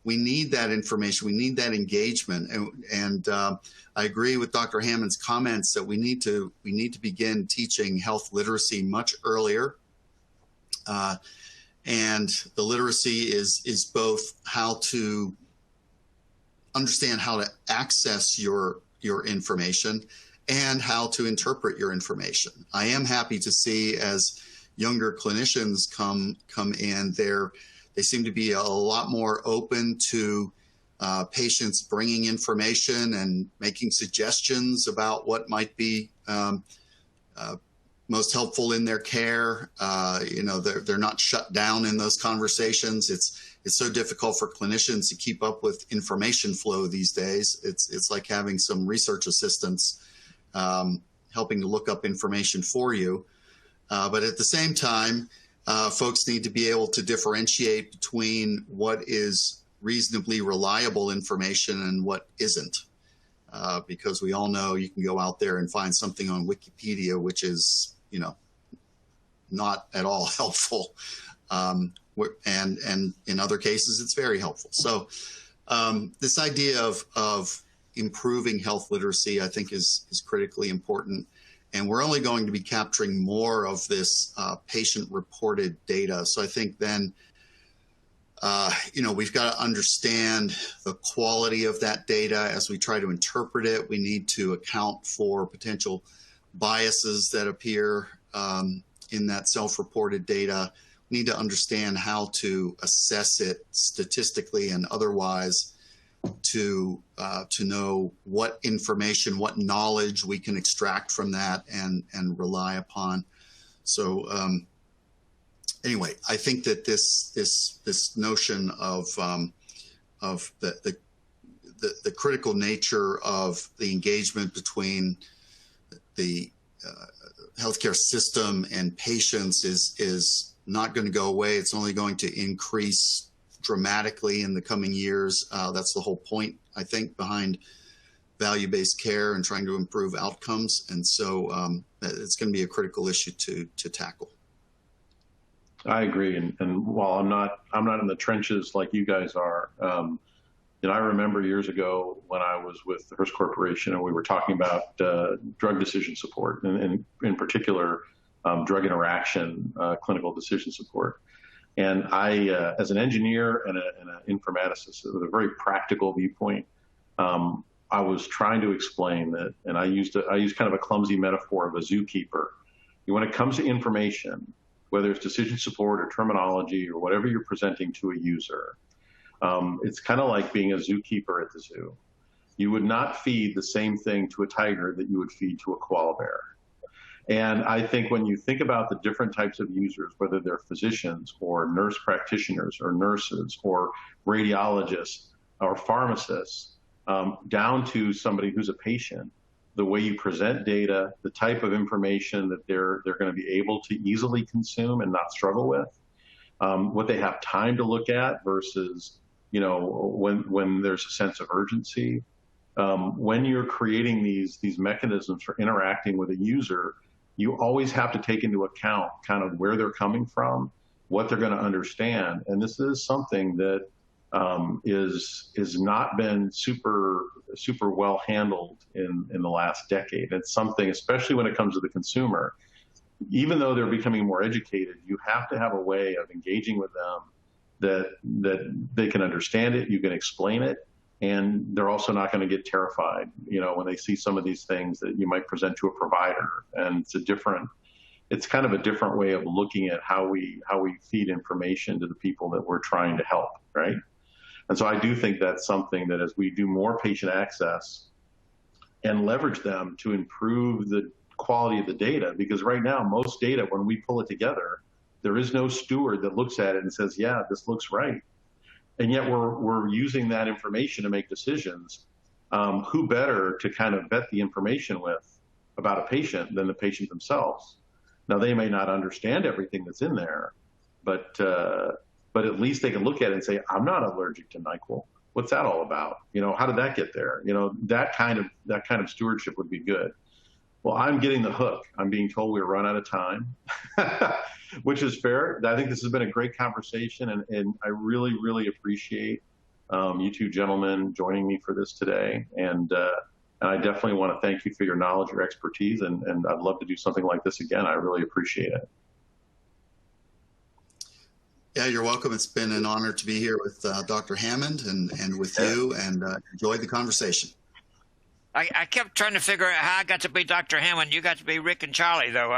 We need that information. We need that engagement. And I agree with Dr. Hammond's comments that we need to begin teaching health literacy much earlier. And the literacy is both how to understand how to access your information and how to interpret your information. I am happy to see as younger clinicians come in, they seem to be a lot more open to patients bringing information and making suggestions about what might be most helpful in their care. You know, they're not shut down in those conversations. It's so difficult for clinicians to keep up with information flow these days. It's like having some research assistants helping to look up information for you. But at the same time, folks need to be able to differentiate between what is reasonably reliable information and what isn't. Because we all know you can go out there and find something on Wikipedia, which is, you know, not at all helpful. And in other cases, it's very helpful. So this idea of improving health literacy, I think, is critically important. And we're only going to be capturing more of this patient-reported data. So I think then, you know, we've got to understand the quality of that data as we try to interpret it. We need to account for potential biases that appear in that self-reported data. We need to understand how to assess it statistically and otherwise to know what information, what knowledge we can extract from that and rely upon. So anyway, I think that this notion of the critical nature of the engagement between the healthcare system and patients is not going to go away. It's only going to increase dramatically in the coming years. That's the whole point, I think, behind value-based care and trying to improve outcomes. And so it's going to be a critical issue to tackle. I agree. And while I'm not in the trenches like you guys are, you know, I remember years ago when I was with the Hearst Corporation and we were talking about drug decision support, and in particular, drug interaction, clinical decision support. And I, as an engineer and an informaticist with a very practical viewpoint, I was trying to explain that, and I used kind of a clumsy metaphor of a zookeeper. When it comes to information, whether it's decision support or terminology or whatever you're presenting to a user, it's kind of like being a zookeeper at the zoo. You would not feed the same thing to a tiger that you would feed to a koala bear. And I think when you think about the different types of users, whether they're physicians or nurse practitioners or nurses or radiologists or pharmacists, down to somebody who's a patient, the way you present data, the type of information that they're going to be able to easily consume and not struggle with, what they have time to look at versus, you know, when there's a sense of urgency. When you're creating these mechanisms for interacting with a user, you always have to take into account kind of where they're coming from, what they're going to understand. And this is something that is not been super well handled in the last decade. It's something, especially when it comes to the consumer, even though they're becoming more educated, you have to have a way of engaging with them that they can understand it, you can explain it, and they're also not going to get terrified, you know, when they see some of these things that you might present to a provider. And it's kind of a different way of looking at how we feed information to the people that we're trying to help, right? And so I do think that's something that as we do more patient access and leverage them to improve the quality of the data, because right now, most data, when we pull it together, there is no steward that looks at it and says, yeah, this looks right. And yet we're using that information to make decisions. Who better to kind of vet the information with about a patient than the patient themselves? Now, they may not understand everything that's in there, but at least they can look at it and say, I'm not allergic to NyQuil. What's that all about? You know, how did that get there? You know, that kind of stewardship would be good. Well, I'm getting the hook. I'm being told we're run out of time, which is fair. I think this has been a great conversation, and I really, really appreciate you two gentlemen joining me for this today. And I definitely want to thank you for your knowledge, your expertise, and I'd love to do something like this again. I really appreciate it. Yeah, you're welcome. It's been an honor to be here with Dr. Hammond and with you, and enjoyed the conversation. I kept trying to figure out how I got to be Dr. Hammond. You got to be Rick and Charlie, though.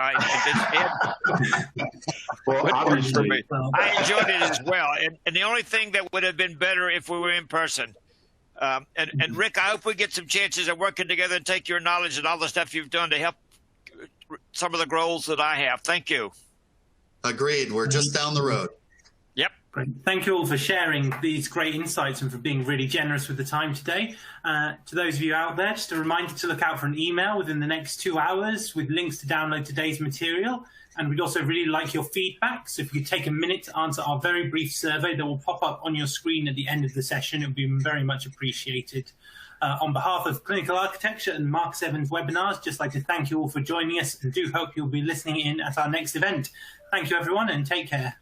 Well, obviously, I enjoyed it as well. And the only thing that would have been better if we were in person. And Rick, I hope we get some chances of working together and take your knowledge and all the stuff you've done to help some of the goals that I have. Thank you. Agreed. We're just down the road. Yep. Great. Thank you all for sharing these great insights and for being really generous with the time today. To those of you out there, just a reminder to look out for an email within the next 2 hours with links to download today's material. And we'd also really like your feedback. So if you could take a minute to answer our very brief survey that will pop up on your screen at the end of the session, it would be very much appreciated. On behalf of Clinical Architecture and Mark 7's webinars, just like to thank you all for joining us, and do hope you'll be listening in at our next event. Thank you, everyone, and take care.